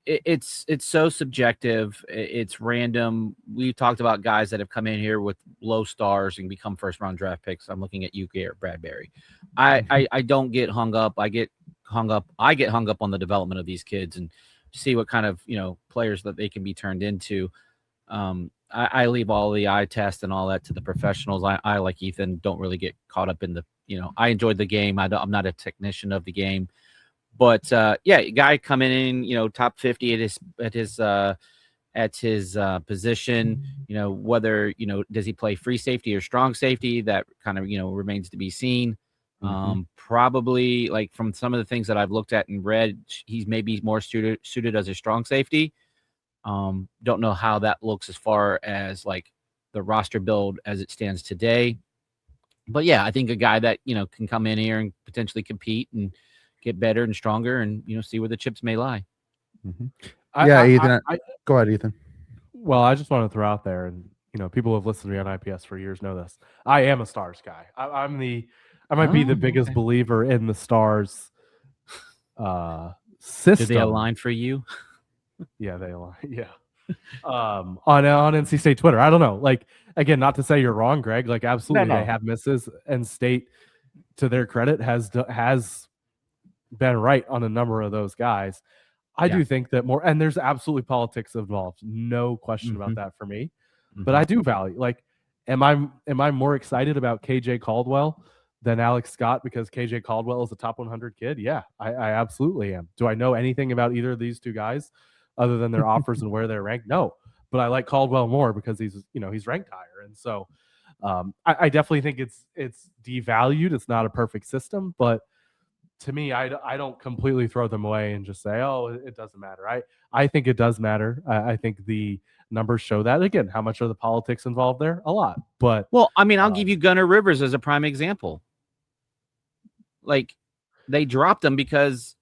Speaker 3: It's so subjective. It's random. We talked about guys that have come in here with low stars and become first-round draft picks. I'm looking at you, Garrett Bradbury. I don't get hung up. I get hung up on the development of these kids and see what kind of players that they can be turned into. I leave all the eye test and all that to the professionals. I like Ethan, don't really get caught up in the, I enjoyed the game. I'm not a technician of the game, but guy coming in, top 50 at his position, whether, does he play free safety or strong safety? That kind of, remains to be seen. Probably like from some of the things that I've looked at and read, he's maybe more suited as a strong safety. Don't know how that looks as far as like the roster build as it stands today. But yeah, I think a guy that, can come in here and potentially compete and get better and stronger and, see where the chips may lie.
Speaker 1: Ethan, go ahead, Ethan.
Speaker 2: Well, I just want to throw out there, and, people who have listened to me on IPS for years know this. I am a stars guy. I might be the biggest believer in the stars system.
Speaker 3: Do they align for you?
Speaker 2: Yeah, they align. Yeah. On NC State Twitter. I don't know. Like, again, not to say you're wrong, Greg. Like, absolutely, they have misses, and State, to their credit, has been right on a number of those guys. I do think that more, and there's absolutely politics involved, no question about that for me. But I do value, like, am I more excited about KJ Caldwell than Alex Scott because KJ Caldwell is a top 100 kid? Yeah, I absolutely am. Do I know anything about either of these two guys other than their offers and where they're ranked? No, but I like Caldwell more because he's ranked higher. And so I definitely think it's devalued. It's not a perfect system, but to me, I don't completely throw them away and just say, oh, it doesn't matter. I think it does matter. I think the numbers show that. Again, how much are the politics involved there? A lot. But
Speaker 3: well, I mean, I'll give you Gunnar Rivers as a prime example. Like, they dropped him because,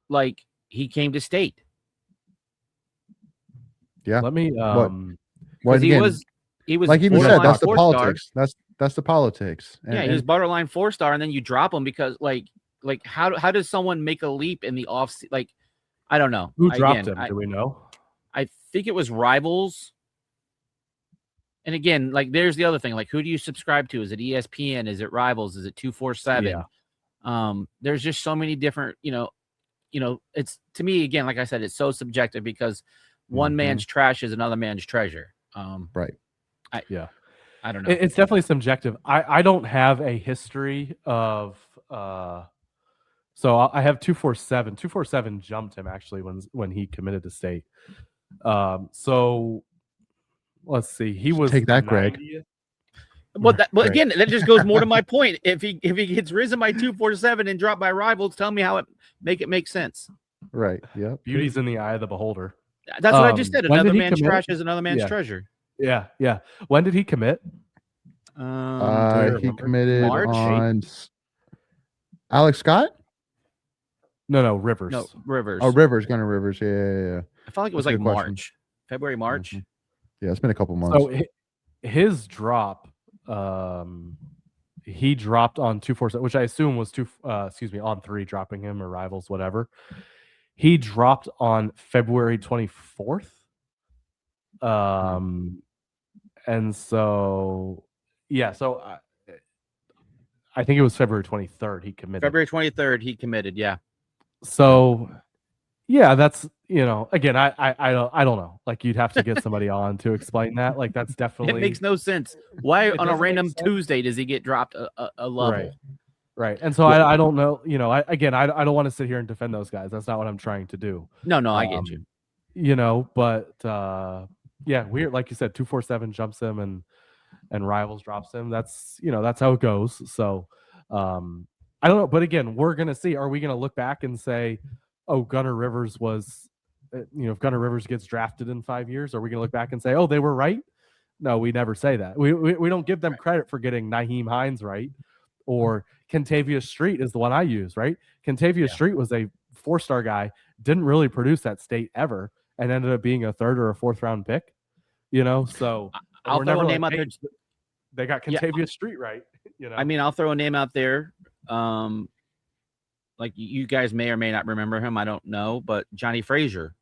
Speaker 3: like, he came to State.
Speaker 1: Yeah.
Speaker 2: Let me
Speaker 3: he was
Speaker 1: like even said, that's the politics. That's the politics.
Speaker 3: He was borderline 4-star, and then you drop him because like how does someone make a leap in the off? Like, I don't know.
Speaker 2: Who dropped him? Do we know?
Speaker 3: I think it was Rivals. And again, like, there's the other thing. Like, who do you subscribe to? Is it ESPN? Is it Rivals? Is it 247? Yeah. There's just so many different, it's, to me, again, like I said, it's so subjective because one man's trash is another man's treasure.
Speaker 1: Right.
Speaker 3: I don't know.
Speaker 2: It's definitely subjective. I don't have a history of so I have 247. 247 jumped him actually when he committed to State. So let's see. He was
Speaker 1: take that, Greg.
Speaker 3: But again, that just goes more to my point. If he gets risen by 247 and dropped by Rivals, tell me how it makes sense.
Speaker 1: Right. Yeah.
Speaker 2: Beauty's in the eye of the beholder.
Speaker 3: That's what I just said. Another man's trash is another man's treasure.
Speaker 2: Yeah. Yeah. When did he commit?
Speaker 1: He committed on Alex Scott.
Speaker 2: No, Rivers.
Speaker 3: No, Rivers.
Speaker 1: Oh, Gunnar Rivers. Yeah.
Speaker 3: I felt like it was like March, February, March.
Speaker 1: Yeah, it's been a couple months.
Speaker 2: So his drop, he dropped on 247, which I assume was on 3, dropping him or rivals, whatever. He dropped on February 24th. And so, yeah, so I think it was February 23rd he committed.
Speaker 3: February 23rd he committed, yeah.
Speaker 2: So, yeah, that's, again, I don't know. Like, you'd have to get somebody on to explain that. Like, that's definitely,
Speaker 3: it makes no sense. Why on a random Tuesday does he get dropped a level?
Speaker 2: Right. And so I don't know, I don't want to sit here and defend those guys. That's not what I'm trying to do.
Speaker 3: No, I get you.
Speaker 2: But yeah, weird. Like you said, 247 jumps him and rivals drops him. That's, that's how it goes. So I don't know. But again, we're going to see. Are we going to look back and say, oh, Gunnar Rivers was, if Gunnar Rivers gets drafted in 5 years, are we going to look back and say, oh, they were right? No, we never say that. We don't give them credit for getting Nyheim Hines right, or Kentavious Street is the one I use, right? Kentavious Street was a 4-star guy, didn't really produce at State ever, and ended up being a 3rd or a 4th round pick. So
Speaker 3: I'll throw a name out there.
Speaker 2: They got Kentavious Street right.
Speaker 3: I mean, I'll throw a name out there. Like, you guys may or may not remember him. I don't know, but Johnny Frazier.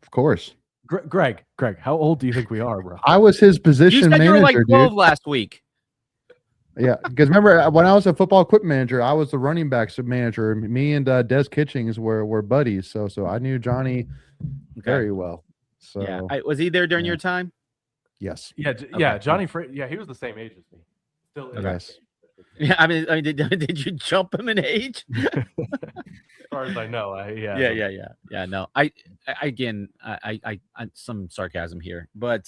Speaker 1: Of course.
Speaker 2: Greg, how old do you think we are, bro?
Speaker 1: I was his position manager. You were
Speaker 3: like 12
Speaker 1: dude.
Speaker 3: Last week.
Speaker 1: Yeah, because remember when I was a football equipment manager, I was the running backs manager. Me and Des Kitchings were buddies, so I knew Johnny very well. So
Speaker 3: yeah, was he there during your time?
Speaker 1: Yes.
Speaker 2: Yeah, Johnny he was the same age as me. Still
Speaker 1: is.
Speaker 3: Yeah, I mean, did you jump him in age?
Speaker 2: As far as I know,
Speaker 3: yeah. No, I some sarcasm here, but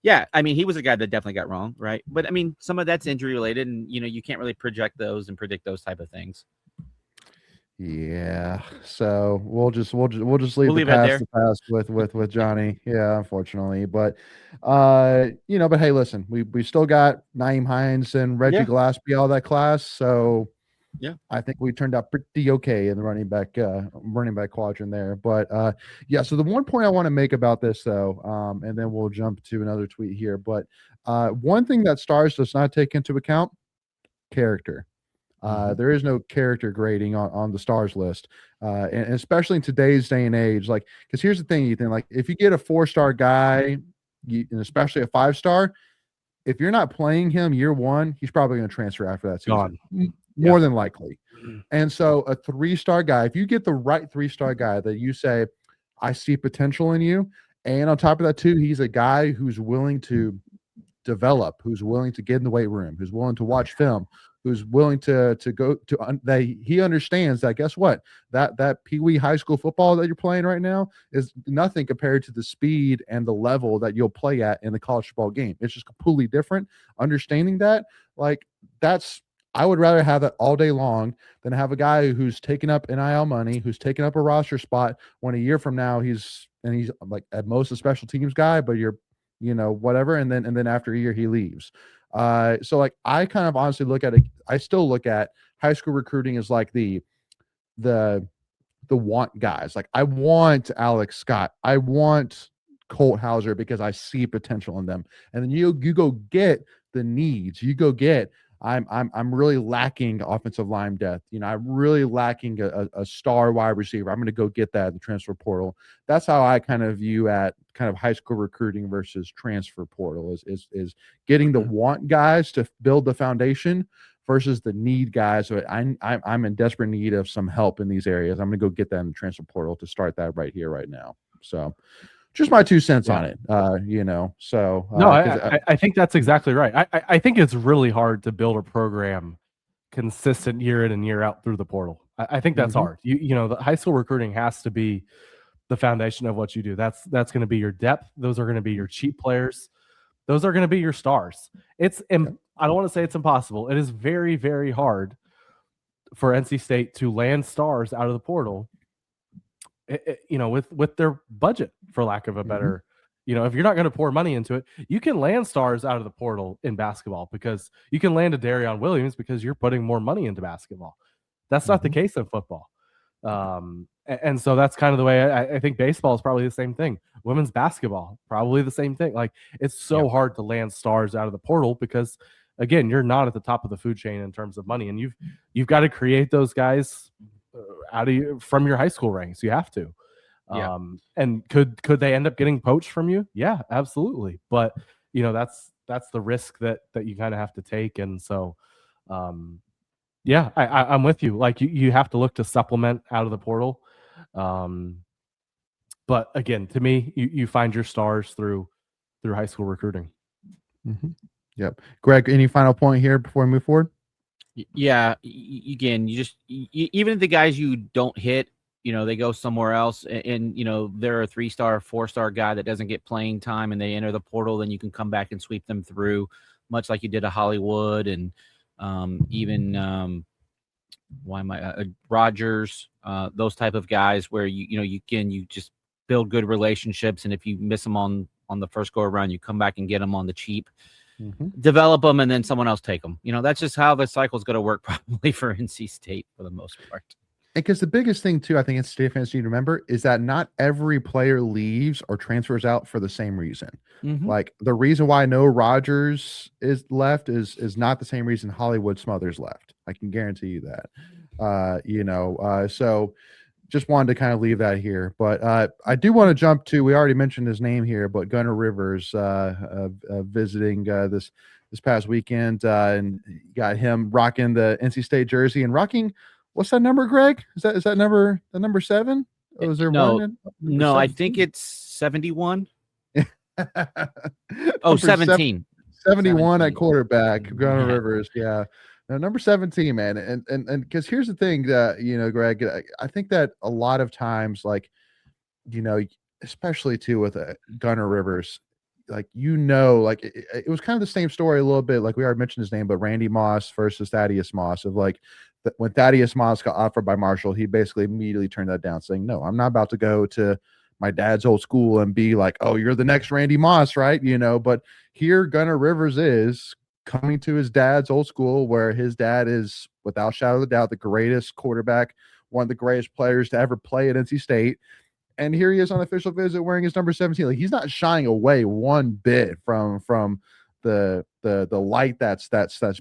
Speaker 3: yeah, I mean, he was a guy that definitely got wrong, right? But I mean, some of that's injury related, and you can't really project those and predict those type of things.
Speaker 1: Yeah, so we'll just leave the past with Johnny. Yeah, unfortunately, but but hey, listen, we still got Nyheim Hines and Reggie Gillespie, all that class. So
Speaker 3: yeah,
Speaker 1: I think we turned out pretty okay in the running back quadrant there. But yeah, so the one point I want to make about this though, and then we'll jump to another tweet here. But one thing that Stars does not take into account: character. There is no character grading on the Stars list, and especially in today's day and age. Like, because here's the thing, Ethan. Like, if you get a 4-star guy, and especially a 5-star, if you're not playing him year one, he's probably going to transfer after that season, more than likely. And so, a 3-star guy, if you get the right 3-star guy that you say, I see potential in you, and on top of that too, he's a guy who's willing to develop, who's willing to get in the weight room, who's willing to watch film, who's willing to go to he understands that, guess what, that Pee-wee high school football that you're playing right now is nothing compared to the speed and the level that you'll play at in the college football game. It's just completely different. Understanding that, like, I would rather have that all day long than have a guy who's taking up NIL money, who's taking up a roster spot, when a year from now he's like at most a special teams guy, but you're whatever, and then after a year he leaves. So like, I kind of honestly look at it. I still look at high school recruiting as like the want guys. Like, I want Alex Scott, I want Colt Hauser, because I see potential in them. And then you go get the needs. You go get, I'm really lacking offensive line depth. I'm really lacking a star wide receiver. I'm going to go get that in the transfer portal. That's how I kind of view at kind of high school recruiting versus transfer portal is getting the want guys to build the foundation versus the need guys. So I'm in desperate need of some help in these areas. I'm going to go get that in the transfer portal to start that right here, right now. So just my 2 cents on it, so.
Speaker 2: No, I think that's exactly right. I think it's really hard to build a program consistent year in and year out through the portal. I think that's hard. The high school recruiting has to be the foundation of what you do. That's going to be your depth. Those are going to be your cheap players. Those are going to be your stars. I don't want to say it's impossible. It is very, very hard for NC State to land stars out of the portal, with their budget, for lack of a better, if you're not going to pour money into it, you can land stars out of the portal in basketball, because you can land a Darion Williams because you're putting more money into basketball. That's not the case in football. And so that's kind of the way I think baseball is probably the same thing. Women's basketball, probably the same thing. Like, it's so hard to land stars out of the portal because, again, you're not at the top of the food chain in terms of money, and you've got to create those guys from your high school ranks. You have to.
Speaker 3: Yeah.
Speaker 2: And could they end up getting poached from you? Yeah, absolutely. But that's the risk that you kind of have to take. And so, yeah, I'm with you. Like you have to look to supplement out of the portal. But again, to me, you find your stars through high school recruiting.
Speaker 1: Mm-hmm. Yep. Greg, any final point here before we move forward?
Speaker 3: Yeah. Again, even the guys you don't hit, they go somewhere else and they're a 3-star, 4-star guy that doesn't get playing time and they enter the portal, then you can come back and sweep them through, much like you did at Hollywood and even Rogers, those type of guys where you just build good relationships, and if you miss them on the first go around, you come back and get them on the cheap, develop them, and then someone else take them. That's just how the cycle is going to work probably for NC State for the most part.
Speaker 1: And because the biggest thing too, I think NC State fans need to remember is that not every player leaves or transfers out for the same reason. Like the reason why I know Rogers is left is not the same reason Hollywood Smothers left. I can guarantee you that. So just wanted to kind of leave that here. But I do want to jump to, we already mentioned his name here, but Gunnar Rivers visiting this past weekend, and got him rocking the NC State jersey and rocking. What's that number, Greg? Is that the number 7? Oh, is there one?
Speaker 3: No, I think it's 71. 17.
Speaker 1: 71 at quarterback, Gunnar Rivers. Yeah. Now, number 17, man. And because here's the thing that, Greg, I think that a lot of times, like, especially too with Gunnar Rivers, like, it was kind of the same story a little bit. Like we already mentioned his name, but Randy Moss versus Thaddeus Moss, of like, when Thaddeus Moss got offered by Marshall, he basically immediately turned that down, saying, no, I'm not about to go to my dad's old school and be like, oh, you're the next Randy Moss, right? But here Gunnar Rivers is coming to his dad's old school, where his dad is, without shadow of a doubt, the greatest quarterback, one of the greatest players to ever play at NC State. And here he is on official visit wearing his number 17. Like, he's not shying away one bit from the light that's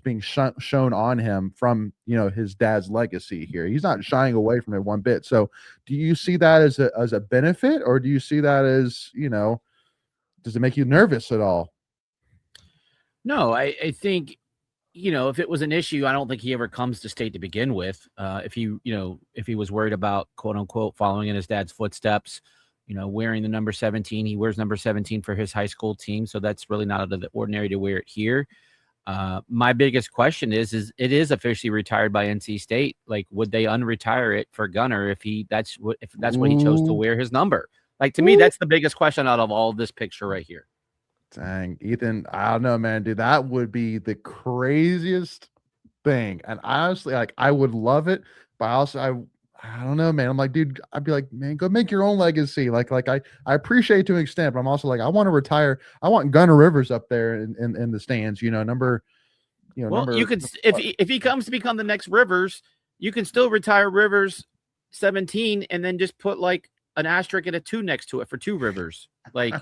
Speaker 1: being shown on him from his dad's legacy here. He's not shying away from it one bit. So do you see that as a benefit, or do you see that as, does it make you nervous at all?
Speaker 3: No, I think, if it was an issue, I don't think he ever comes to State to begin with. If he was worried about, quote unquote, following in his dad's footsteps, wearing the number 17, he wears number 17 for his high school team. So that's really not out of the ordinary to wear it here. My biggest question is it is officially retired by NC State. Like, would they unretire it for Gunnar if that's what he chose to wear his number? Like, to me, that's the biggest question out of all this picture right here.
Speaker 1: Dang, Ethan, I don't know, man, dude, that would be the craziest thing. And honestly, like, I would love it, but also I don't know, man. I'm like, dude, I'd be like, man, go make your own legacy. Like I appreciate it to an extent, but I'm also like, I want to retire. I want Gunnar Rivers up there in the stands, number.
Speaker 3: You could, if he comes to become the next Rivers, you can still retire Rivers 17 and then just put like an asterisk and a 2 next to it for 2 Rivers, like,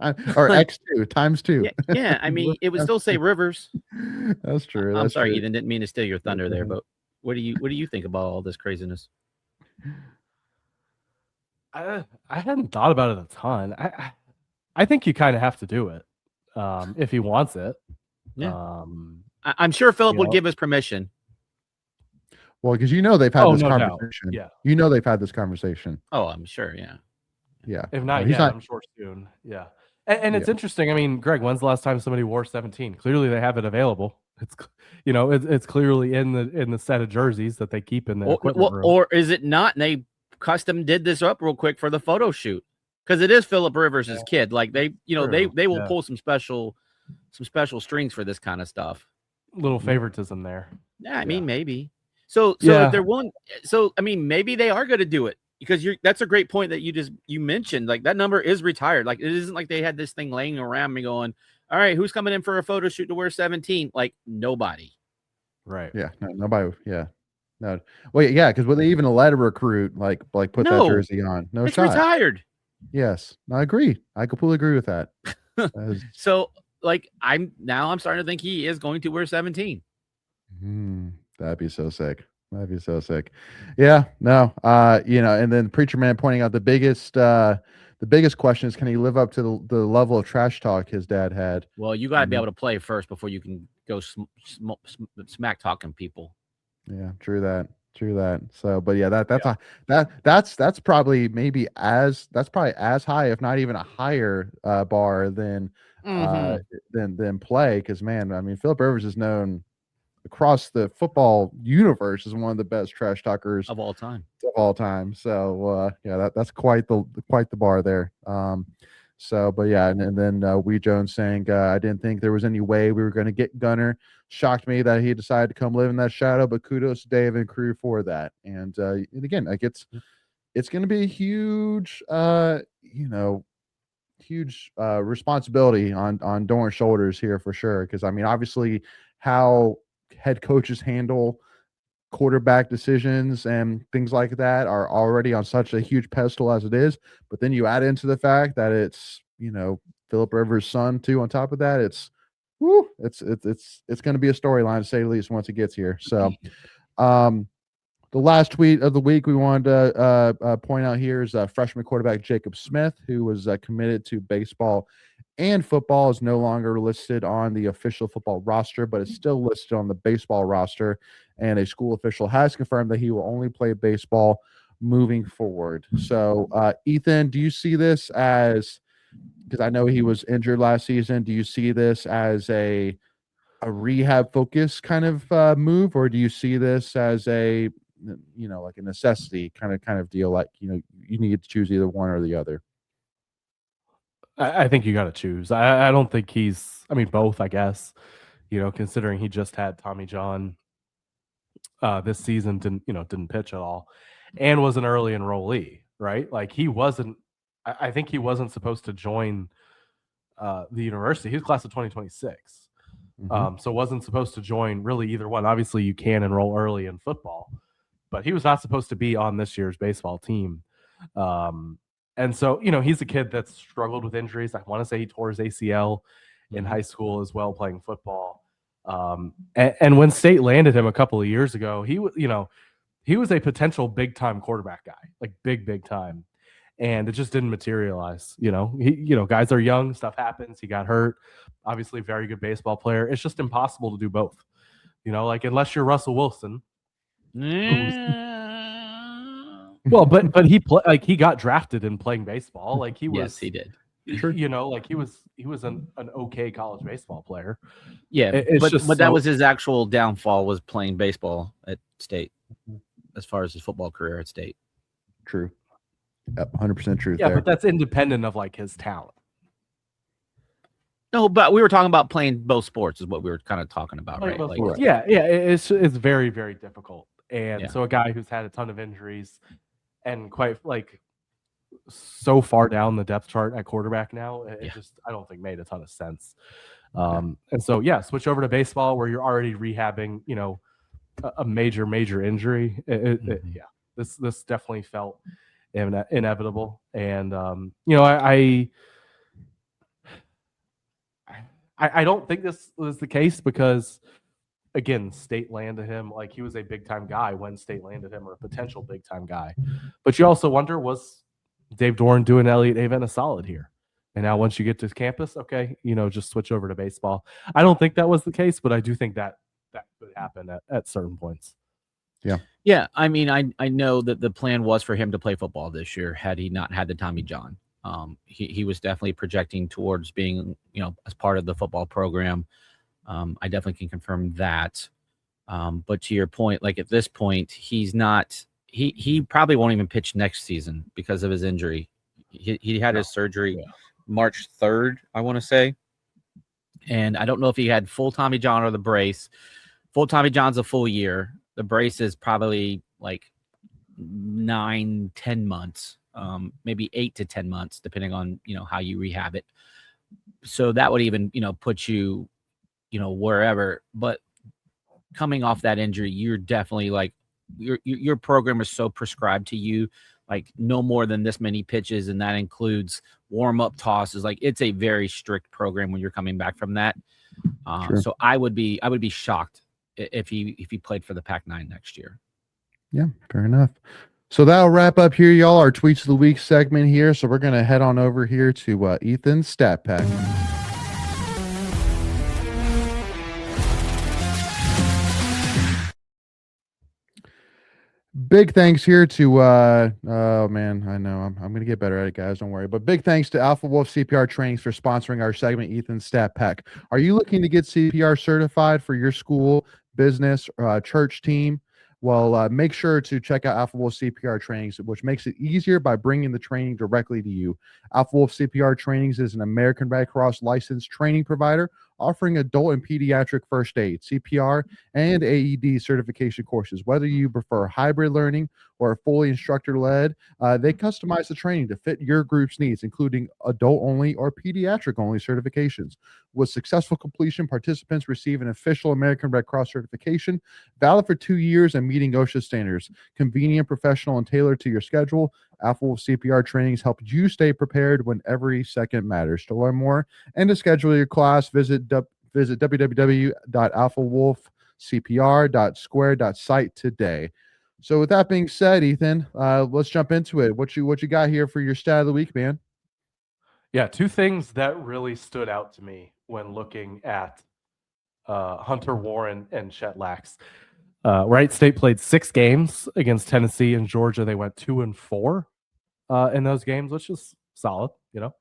Speaker 1: or X2 times 2.
Speaker 3: Yeah. I mean, it would still say Rivers.
Speaker 1: That's true.
Speaker 3: I'm sorry, Ethan, didn't mean to steal your thunder there, but what do you think about all this craziness?
Speaker 2: I hadn't thought about it a ton. I think you kind of have to do it if he wants it.
Speaker 3: Yeah. I'm sure Philip would give us permission.
Speaker 1: Well, because they've had this conversation.
Speaker 2: Yeah.
Speaker 1: They've had this conversation.
Speaker 3: Oh, I'm sure. Yeah.
Speaker 1: Yeah.
Speaker 2: If not, I'm sure soon. Yeah. And it's interesting. I mean, Greg, when's the last time somebody wore 17? Clearly they have it available. It's it's clearly in the set of jerseys that they keep in the equipment room.
Speaker 3: Or is it not? And they custom did this up real quick for the photo shoot, because it is Philip Rivers' kid. Like, they will pull some special strings for this kind of stuff.
Speaker 2: Little favoritism there.
Speaker 3: Yeah, I mean, maybe. So if they're willing, I mean, maybe they are going to do it, because that's a great point that you mentioned. Like, that number is retired. Like, it isn't like they had this thing laying around me going, all right, who's coming in for a photo shoot to wear 17? Like, nobody.
Speaker 2: Right.
Speaker 1: Yeah. No, nobody. Yeah. No. Well, yeah. Because they even let a recruit like put that jersey on.
Speaker 3: It's retired.
Speaker 1: Yes. I agree. I completely agree with that.
Speaker 3: So like I'm starting to think he is going to wear 17.
Speaker 1: That'd be so sick. That'd be so sick. Yeah, no, and then Preacher Man pointing out the biggest question is, can he live up to the level of trash talk his dad had?
Speaker 3: Well, you got to be able to play first before you can go smack talking people.
Speaker 1: Yeah, true that. So, but yeah, that's probably that's probably as high, if not even a higher bar than play. Because man, I mean, Philip Rivers is known across the football universe as one of the best trash talkers
Speaker 3: of all time.
Speaker 1: So that's quite the bar there. So, but yeah, and then Wee Jones saying, I didn't think there was any way we were going to get Gunner. Shocked me that he decided to come live in that shadow, but kudos to Dave and crew for that. And again, like it's going to be a huge, huge responsibility on Dorn's shoulders here for sure. Because I mean, obviously, how head coaches handle quarterback decisions and things like that are already on such a huge pedestal as it is, but then you add into the fact that it's Philip Rivers' son too. On top of that, it's going to be a storyline to say the least once it gets here. So the last tweet of the week we wanted to point out here is freshman quarterback Jacob Smith, who was committed to baseball and football, is no longer listed on the official football roster, but is still listed on the baseball roster. And a school official has confirmed that he will only play baseball moving forward. So, Ethan, do you see this as, because I know he was injured last season, do you see this as a rehab focus kind of move, or do you see this as a, like a necessity kind of deal? Like, you need to choose either one or the other.
Speaker 2: I think you got to choose. I don't think both, I guess, considering he just had Tommy John this season, didn't pitch at all and was an early enrollee, right? Like I think he wasn't supposed to join the university. He was class of 2026. So wasn't supposed to join really either one. Obviously you can enroll early in football, but he was not supposed to be on this year's baseball team. And so, he's a kid that's struggled with injuries. I want to say he tore his ACL in high school as well, playing football. And when State landed him a couple of years ago, he was a potential big time quarterback guy, like big time. And it just didn't materialize. Guys are young, stuff happens. He got hurt. Obviously, very good baseball player. It's just impossible to do both. Like unless you're Russell Wilson. Well, but he got drafted in playing baseball. Like he was.
Speaker 3: Yes, he did.
Speaker 2: Like he was an okay college baseball player.
Speaker 3: Yeah, but that was his actual downfall, was playing baseball at State, as far as his football career at State.
Speaker 1: True. Yep, 100% truth.
Speaker 2: Yeah, but that's independent of like his talent.
Speaker 3: No, but we were talking about playing both sports, is what we were kind of talking about, right? Like,
Speaker 2: yeah, it's very, very difficult. And so a guy who's had a ton of injuries and quite like so far down the depth chart at quarterback now, it just, I don't think made a ton of sense. And so, switch over to baseball where you're already rehabbing, a major injury. This definitely felt inevitable. And, I don't think this was the case because, again, State landed him like he was a big-time guy when State landed him, or a potential big-time guy. But you also wonder, was Dave Doeren doing Elliott Avent a solid here? And now once you get to campus, okay, just switch over to baseball. I don't think that was the case, but I do think that could happen at certain points.
Speaker 1: Yeah.
Speaker 3: Yeah, I mean, I know that the plan was for him to play football this year had he not had the Tommy John. He was definitely projecting towards being, as part of the football program. I definitely can confirm that. But to your point, like at this point, he's not. He probably won't even pitch next season because of his injury. He had his surgery March 3rd, I want to say. And I don't know if he had full Tommy John or the brace. Full Tommy John's a full year. The brace is probably like 9-10 months, maybe 8 to 10 months, depending on, how you rehab it. So that would even, put you, wherever. But coming off that injury, you're definitely like, your program is so prescribed to you. like no more than this many pitches, and that includes warm-up tosses. Like it's a very strict program when you're coming back from that. So I would be shocked if he played for the Pac-9 next year.
Speaker 1: Yeah, fair enough. So that'll wrap up here, y'all, our Tweets of the Week segment here. So we're going to head on over here to Ethan's Stat Pack. Big thanks here to oh man, I know I'm gonna get better at it, guys. Don't worry. But big thanks to Alpha Wolf CPR Trainings for sponsoring our segment, Ethan's Stat Pack. Are you looking to get CPR certified for your school, business, church team? Well, make sure to check out Alpha Wolf CPR Trainings, which makes it easier by bringing the training directly to you. Alpha Wolf CPR Trainings is an American Red Cross licensed training provider offering adult and pediatric first aid, CPR, and AED certification courses. Whether you prefer hybrid learning or fully instructor-led, they customize the training to fit your group's needs, including adult-only or pediatric-only certifications. With successful completion, participants receive an official American Red Cross certification, valid for 2 years and meeting OSHA standards. Convenient, professional, and tailored to your schedule, Alpha Wolf CPR Trainings help you stay prepared when every second matters. To learn more and to schedule your class, visit www.alphawolfcpr.square.site today. So with that being said, Ethan, let's jump into it. What you got here for your stat of the week, man?
Speaker 2: Yeah, two things that really stood out to me when looking at Hunter Warren and Chet Lax. Wright State played 6 games against Tennessee and Georgia. They went 2-4 in those games, which is solid, you know.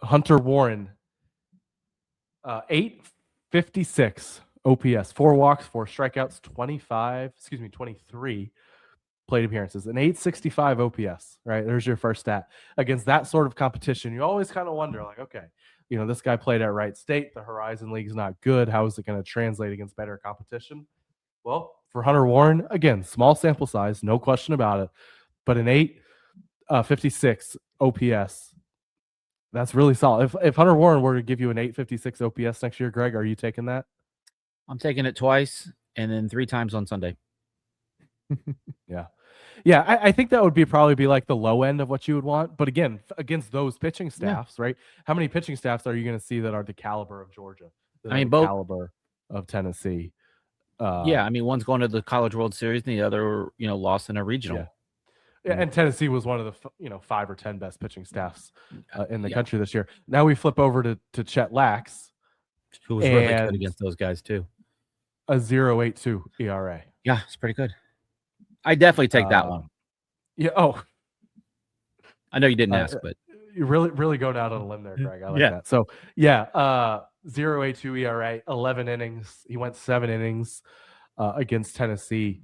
Speaker 2: Hunter Warren, 856 OPS, 4 walks, 4 strikeouts, 23 plate appearances, an 865 OPS, right? There's your first stat. Against that sort of competition, you always kind of wonder, like, okay, you know, this guy played at Wright State. The Horizon League is not good. How is it going to translate against better competition? Well, for Hunter Warren, again, small sample size, no question about it, but an 856 OPS, that's really solid. If Hunter Warren were to give you an 856 OPS next year, Greg, are you taking that?
Speaker 3: I'm taking it twice and then 3 times on Sunday.
Speaker 2: Yeah, I think that would probably be like the low end of what you would want. But again, against those pitching staffs, right? How many pitching staffs are you going to see that are the caliber of Georgia?
Speaker 3: Both
Speaker 2: caliber of Tennessee.
Speaker 3: One's going to the College World Series and the other, lost in a regional.
Speaker 2: Yeah, and Tennessee was one of the 5 or 10 best pitching staffs in the country this year. Now we flip over to Chet Lax,
Speaker 3: who was really good against those guys too.
Speaker 2: A 0.82 ERA.
Speaker 3: Yeah, it's pretty good. I definitely take that one.
Speaker 2: Yeah. Oh,
Speaker 3: I know you didn't ask, but
Speaker 2: you really going out on a limb there, Greg. I like that. So 0.82 ERA, 11 innings. He went 7 innings against Tennessee.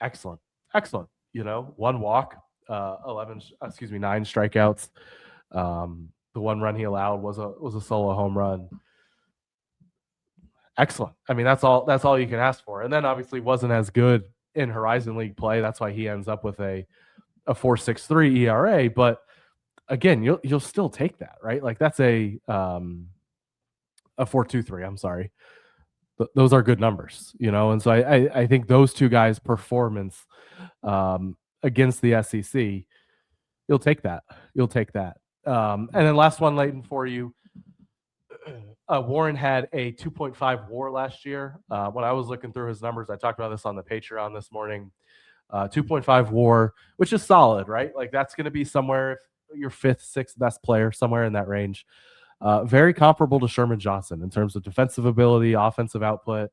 Speaker 2: Excellent. 1 walk, 9 strikeouts. The 1 run he allowed was a solo home run. Excellent. I mean, that's all you can ask for. And then obviously wasn't as good in Horizon League play. That's why he ends up with a 4.63 ERA. But again, you'll still take that, right? Like that's a 4.23. I'm sorry. Those are good numbers, And so I think those 2 guys' performance against the SEC, you'll take that. And then last one, Layton, for you. Warren had a 2.5 WAR last year. When I was looking through his numbers, I talked about this on the Patreon this morning. 2.5 WAR, which is solid, right? Like that's going to be somewhere, if your 5th, 6th best player, somewhere in that range. Very comparable to Sherman Johnson in terms of defensive ability, offensive output.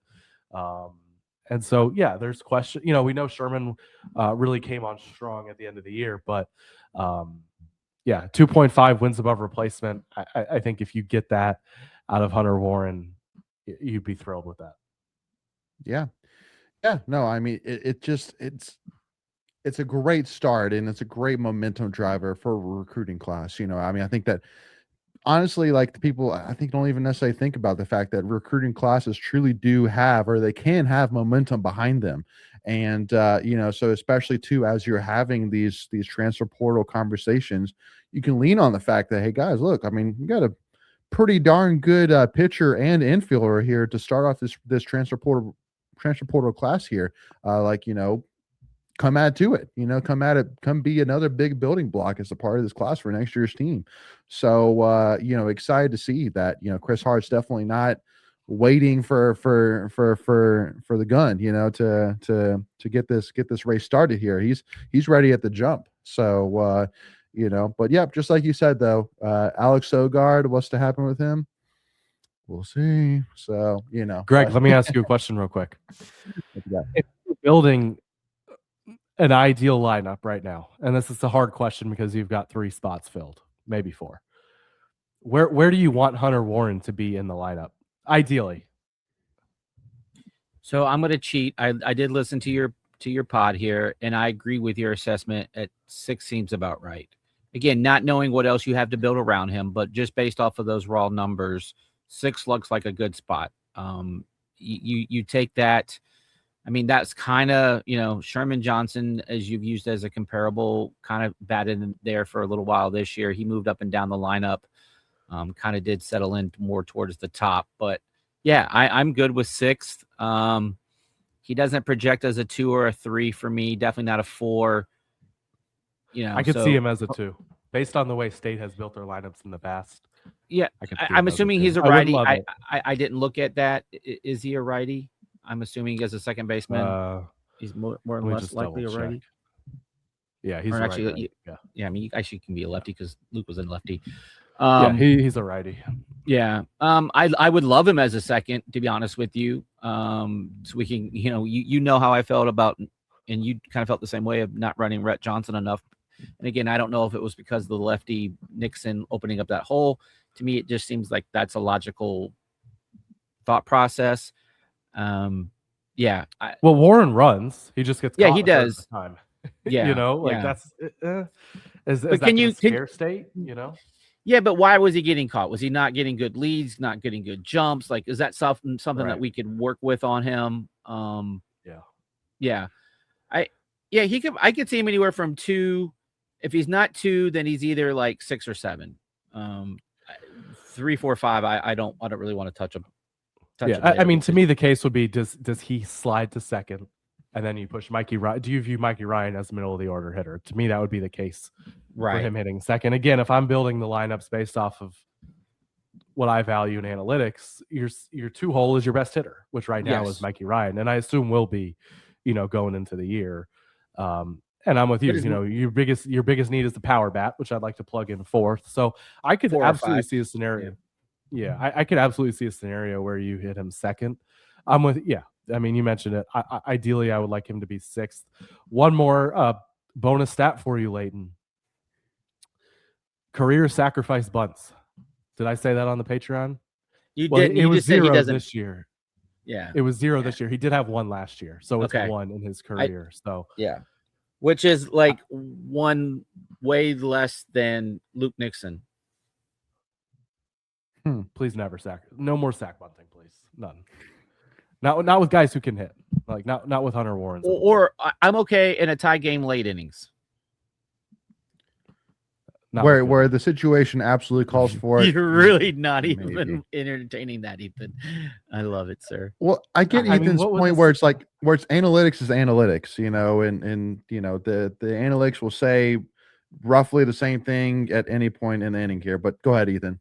Speaker 2: And so, there's question. We know Sherman really came on strong at the end of the year, but 2.5 wins above replacement. I think if you get that out of Hunter Warren, you'd be thrilled with that.
Speaker 1: Yeah. No, I mean, it's a great start and it's a great momentum driver for a recruiting class. I think that honestly, like the people, I think don't even necessarily think about the fact that recruiting classes truly do have, or they can have momentum behind them. And, so especially too, as you're having these transfer portal conversations, you can lean on the fact that, hey guys, look, I mean, you got a pretty darn good pitcher and infielder here to start off this transfer portal class here. come add to it, come be another big building block as a part of this class for next year's team. So, excited to see that, Chris Hart's definitely not waiting for the gun, to get this race started here. He's ready at the jump. So, but yeah, just like you said, though, Alex Sogard, what's to happen with him? We'll see. So,
Speaker 2: Greg, let me ask you a question real quick. If you're building an ideal lineup right now, and this is a hard question because you've got 3 spots filled, maybe 4. Where do you want Hunter Warren to be in the lineup, ideally?
Speaker 3: So I'm going to cheat. I did listen to your pod here, and I agree with your assessment. At 6 seems about right. Again, not knowing what else you have to build around him, but just based off of those raw numbers, 6 looks like a good spot. You take that. I mean, that's kind of, Sherman Johnson, as you've used as a comparable, kind of batted in there for a little while this year. He moved up and down the lineup, kind of did settle in more towards the top. But, yeah, I'm good with 6th. He doesn't project as a 2 or a 3 for me, definitely not a 4.
Speaker 2: I could see him as a 2, based on the way State has built their lineups in the past.
Speaker 3: Yeah, I'm assuming he's a righty. I didn't look at that. Is he a righty? I'm assuming as a second baseman, he's more or less likely a righty.
Speaker 2: Yeah, he's actually
Speaker 3: righty. Yeah. I mean, actually can be a lefty because Luke was in lefty.
Speaker 2: He's a righty.
Speaker 3: Yeah. I would love him as a second, to be honest with you. So we can, you know how I felt about, and you kind of felt the same way of not running Rhett Johnson enough. And again, I don't know if it was because of the lefty Nixon opening up that hole. To me, it just seems like that's a logical thought process.
Speaker 2: Warren runs. He just gets
Speaker 3: he does.
Speaker 2: Time.
Speaker 3: Yeah,
Speaker 2: that's is can you scare State?
Speaker 3: Yeah, but why was he getting caught? Was he not getting good leads? Not getting good jumps? Like, is that something that we could work with on him? I could see him anywhere from 2. If he's not 2, then he's either like 6 or 7. 3, 4, 5. I don't really want to touch him.
Speaker 2: I mean, to me, the case would be does he slide to second, and then you push Mikey Ryan? Do you view Mikey Ryan as a middle of the order hitter? To me, that would be the case for him hitting second. Again, if I'm building the lineups based off of what I value in analytics, your 2 hole is your best hitter, which right now is Mikey Ryan, and I assume will be, going into the year. And I'm with you. Your biggest need is the power bat, which I'd like to plug in 4th. So I could absolutely see a scenario. Yeah, I could absolutely see a scenario where you hit him second. I'm with. Yeah, I mean, you mentioned it. Ideally, I would like him to be 6th. One more bonus stat for you, Layton. Career sacrifice bunts. Did I say that on the Patreon?
Speaker 3: You did. It was 0
Speaker 2: this year.
Speaker 3: Yeah,
Speaker 2: it was 0 this year. He did have 1 last year, so it's 1 in his career.
Speaker 3: Which is like 1 way less than Luke Nixon.
Speaker 2: Please never sack. No more sack bunting, please. None. Not with guys who can hit. Like not with Hunter Warren.
Speaker 3: Or I'm okay in a tie game late innings.
Speaker 1: Where the situation absolutely calls for it.
Speaker 3: You're really not even entertaining that, Ethan. I love it, sir.
Speaker 1: Well, I get Ethan's point where it's analytics is analytics, and the analytics will say roughly the same thing at any point in the inning here. But go ahead, Ethan.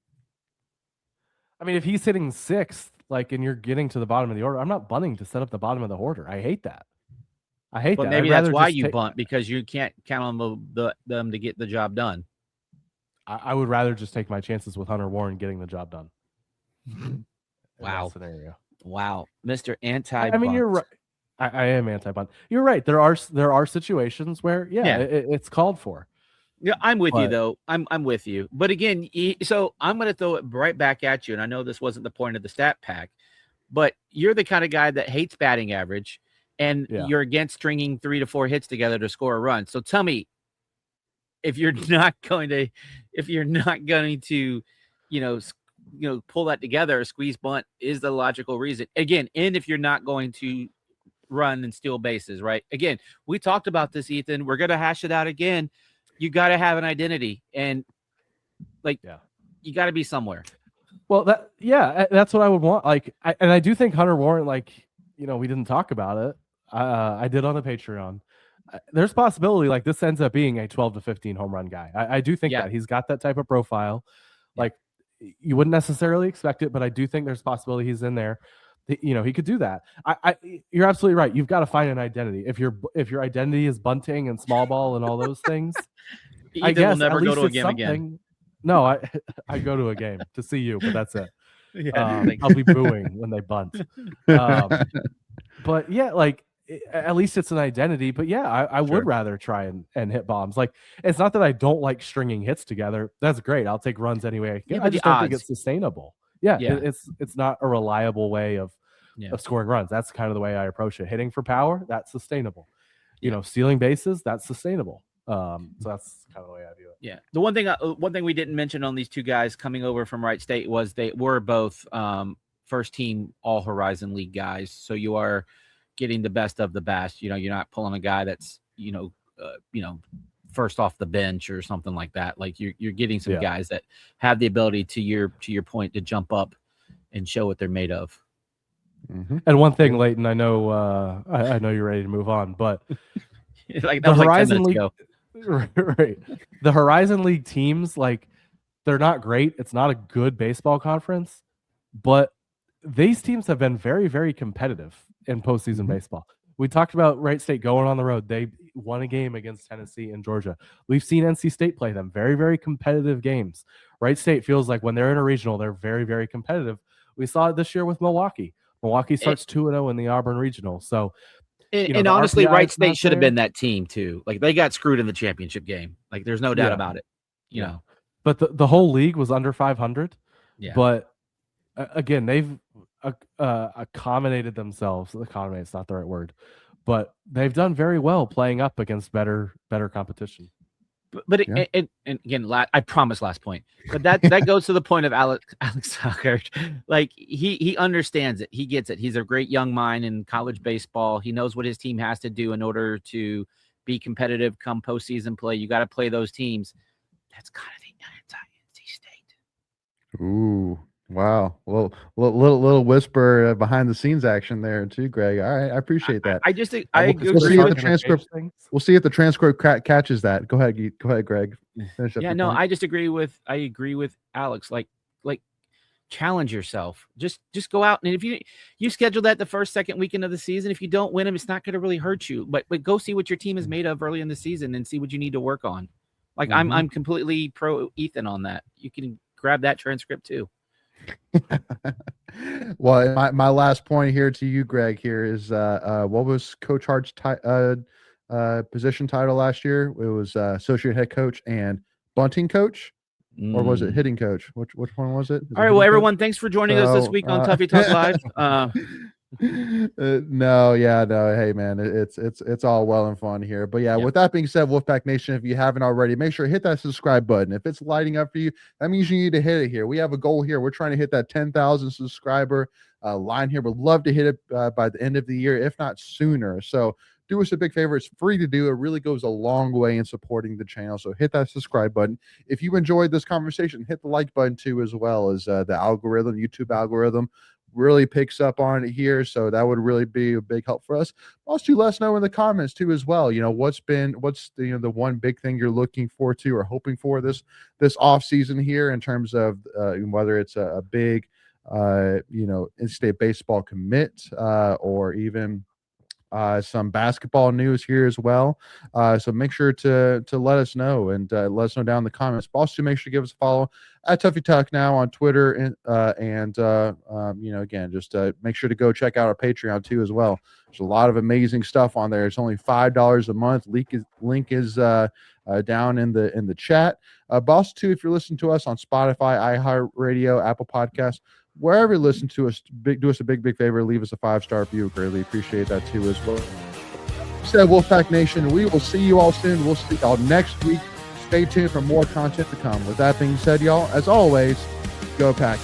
Speaker 2: I mean, if he's hitting 6th, and you're getting to the bottom of the order, I'm not bunting to set up the bottom of the order. I hate that. But
Speaker 3: maybe that's why you bunt, because you can't count on them to get the job done.
Speaker 2: I would rather just take my chances with Hunter Warren getting the job done.
Speaker 3: Wow.
Speaker 2: Scenario.
Speaker 3: Wow. Mr. Anti-bunt.
Speaker 2: I mean, you're right. I am anti-bunt. You're right. There are situations where, it's called for.
Speaker 3: Yeah, I'm with you, though. I'm with you. But again, so I'm going to throw it right back at you. And I know this wasn't the point of the stat pack, but you're the kind of guy that hates batting average, and you're against stringing 3 to 4 hits together to score a run. So tell me, if you're not going to, pull that together, a squeeze bunt is the logical reason. Again, and if you're not going to run and steal bases, right? Again, we talked about this, Ethan. We're going to hash it out again. You got to have an identity, and you got to be somewhere.
Speaker 2: Well, that's what I would want. I do think Hunter Warren, we didn't talk about it. I did on the Patreon. there's possibility like this ends up being a 12 to 15 home run guy. I do think that he's got that type of profile. Like you wouldn't necessarily expect it, but I do think there's possibility he's in there. He could do that. You're absolutely right. You've got to find an identity. If your identity is bunting and small ball and all those things, I guess
Speaker 3: will never go to a game again.
Speaker 2: No, I go to a game to see you, but that's it. I'll be booing when they bunt. But yeah, like at least it's an identity. But yeah, I would rather try and hit bombs. Like it's not that I don't like stringing hits together. That's great. I'll take runs anyway. I just don't think it's sustainable. It's not a reliable way of scoring runs. That's kind of the way I approach it. Hitting for power, that's sustainable. Stealing bases, that's sustainable. So that's kind of the way I view it.
Speaker 3: Yeah. The one thing we didn't mention on these two guys coming over from Wright State was they were both first team All Horizon League guys. So you are getting the best of the best. You're not pulling a guy that's first off the bench or something like that. Like you're getting some guys that have the ability to your point to jump up and show what they're made of.
Speaker 2: Mm-hmm. And one thing, Layton, I know I know you're ready to move on, but
Speaker 3: like that was Horizon League.
Speaker 2: Right. The Horizon League teams, like they're not great. It's not a good baseball conference, but these teams have been very, very competitive in postseason baseball. We talked about Wright State going on the road. They won a game against Tennessee and Georgia. We've seen NC State play them. Very, very competitive games. Wright State feels like when they're in a regional, they're very, very competitive. We saw it this year with Milwaukee. Milwaukee starts 2-0 in the Auburn Regional. So,
Speaker 3: and honestly, Wright State should have been that team too. Like they got screwed in the championship game. Like there's no doubt about it. You know,
Speaker 2: but the whole league was under 500.
Speaker 3: Yeah.
Speaker 2: But again, they've accommodated themselves. Accommodate's not the right word, but they've done very well playing up against better competition.
Speaker 3: But and again, I promise last point. But that goes to the point of Alex Tucker. Like he understands it. He gets it. He's a great young mind in college baseball. He knows what his team has to do in order to be competitive come postseason play. You got to play those teams. That's kind of the anti-NC State.
Speaker 1: Ooh. Wow. Well, little whisper behind the scenes action there too, Greg. All right. I appreciate that.
Speaker 3: I agree.
Speaker 1: We'll see if the transcript. We'll see if the transcript catches that. Go ahead, Greg.
Speaker 3: I just agree with. I agree with Alex. Like challenge yourself. Just go out, and if you schedule that the first, second weekend of the season, if you don't win them, it's not going to really hurt you. But go see what your team is made of early in the season and see what you need to work on. Like I'm completely pro Ethan on that. You can grab that transcript too.
Speaker 1: Well, my last point here to you, Greg, here is what was Coach Hart's position title last year? It was associate head coach and bunting coach, or was it hitting coach? Which one was it?
Speaker 3: All right, well, everyone, thanks for joining us this week on Tuffy Talk Live.
Speaker 1: No. Hey, man, it's all well and fun here. But with that being said, Wolfpack Nation, if you haven't already, make sure to hit that subscribe button. If it's lighting up for you, that means you need to hit it here. We have a goal here. We're trying to hit that 10,000 subscriber line here. We'd love to hit it by the end of the year, if not sooner. So do us a big favor. It's free to do. It really goes a long way in supporting the channel. So hit that subscribe button. If you enjoyed this conversation, hit the like button too, as well as the YouTube algorithm really picks up on it here, so that would really be a big help for us. Also, let us know in the comments too as well. What's the one big thing you're looking forward to or hoping for this off season here in terms of whether it's a big in-state baseball commit or even some basketball news here as well. So make sure to let us know and let us know down in the comments. But also make sure to give us a follow at Tuffy Talk now on Twitter and again, just make sure to go check out our Patreon too as well. There's a lot of amazing stuff on there. It's only $5 a month. Link is down in the chat. But also too, if you're listening to us on Spotify, iHeartRadio, Apple Podcasts, wherever you listen to us, do us a big favor, leave us a 5-star review. Greatly appreciate that too as well. Said Wolfpack Nation, we will see you all soon. We'll see y'all next week. Stay tuned for more content to come. With that being said, y'all, as always, go Pack.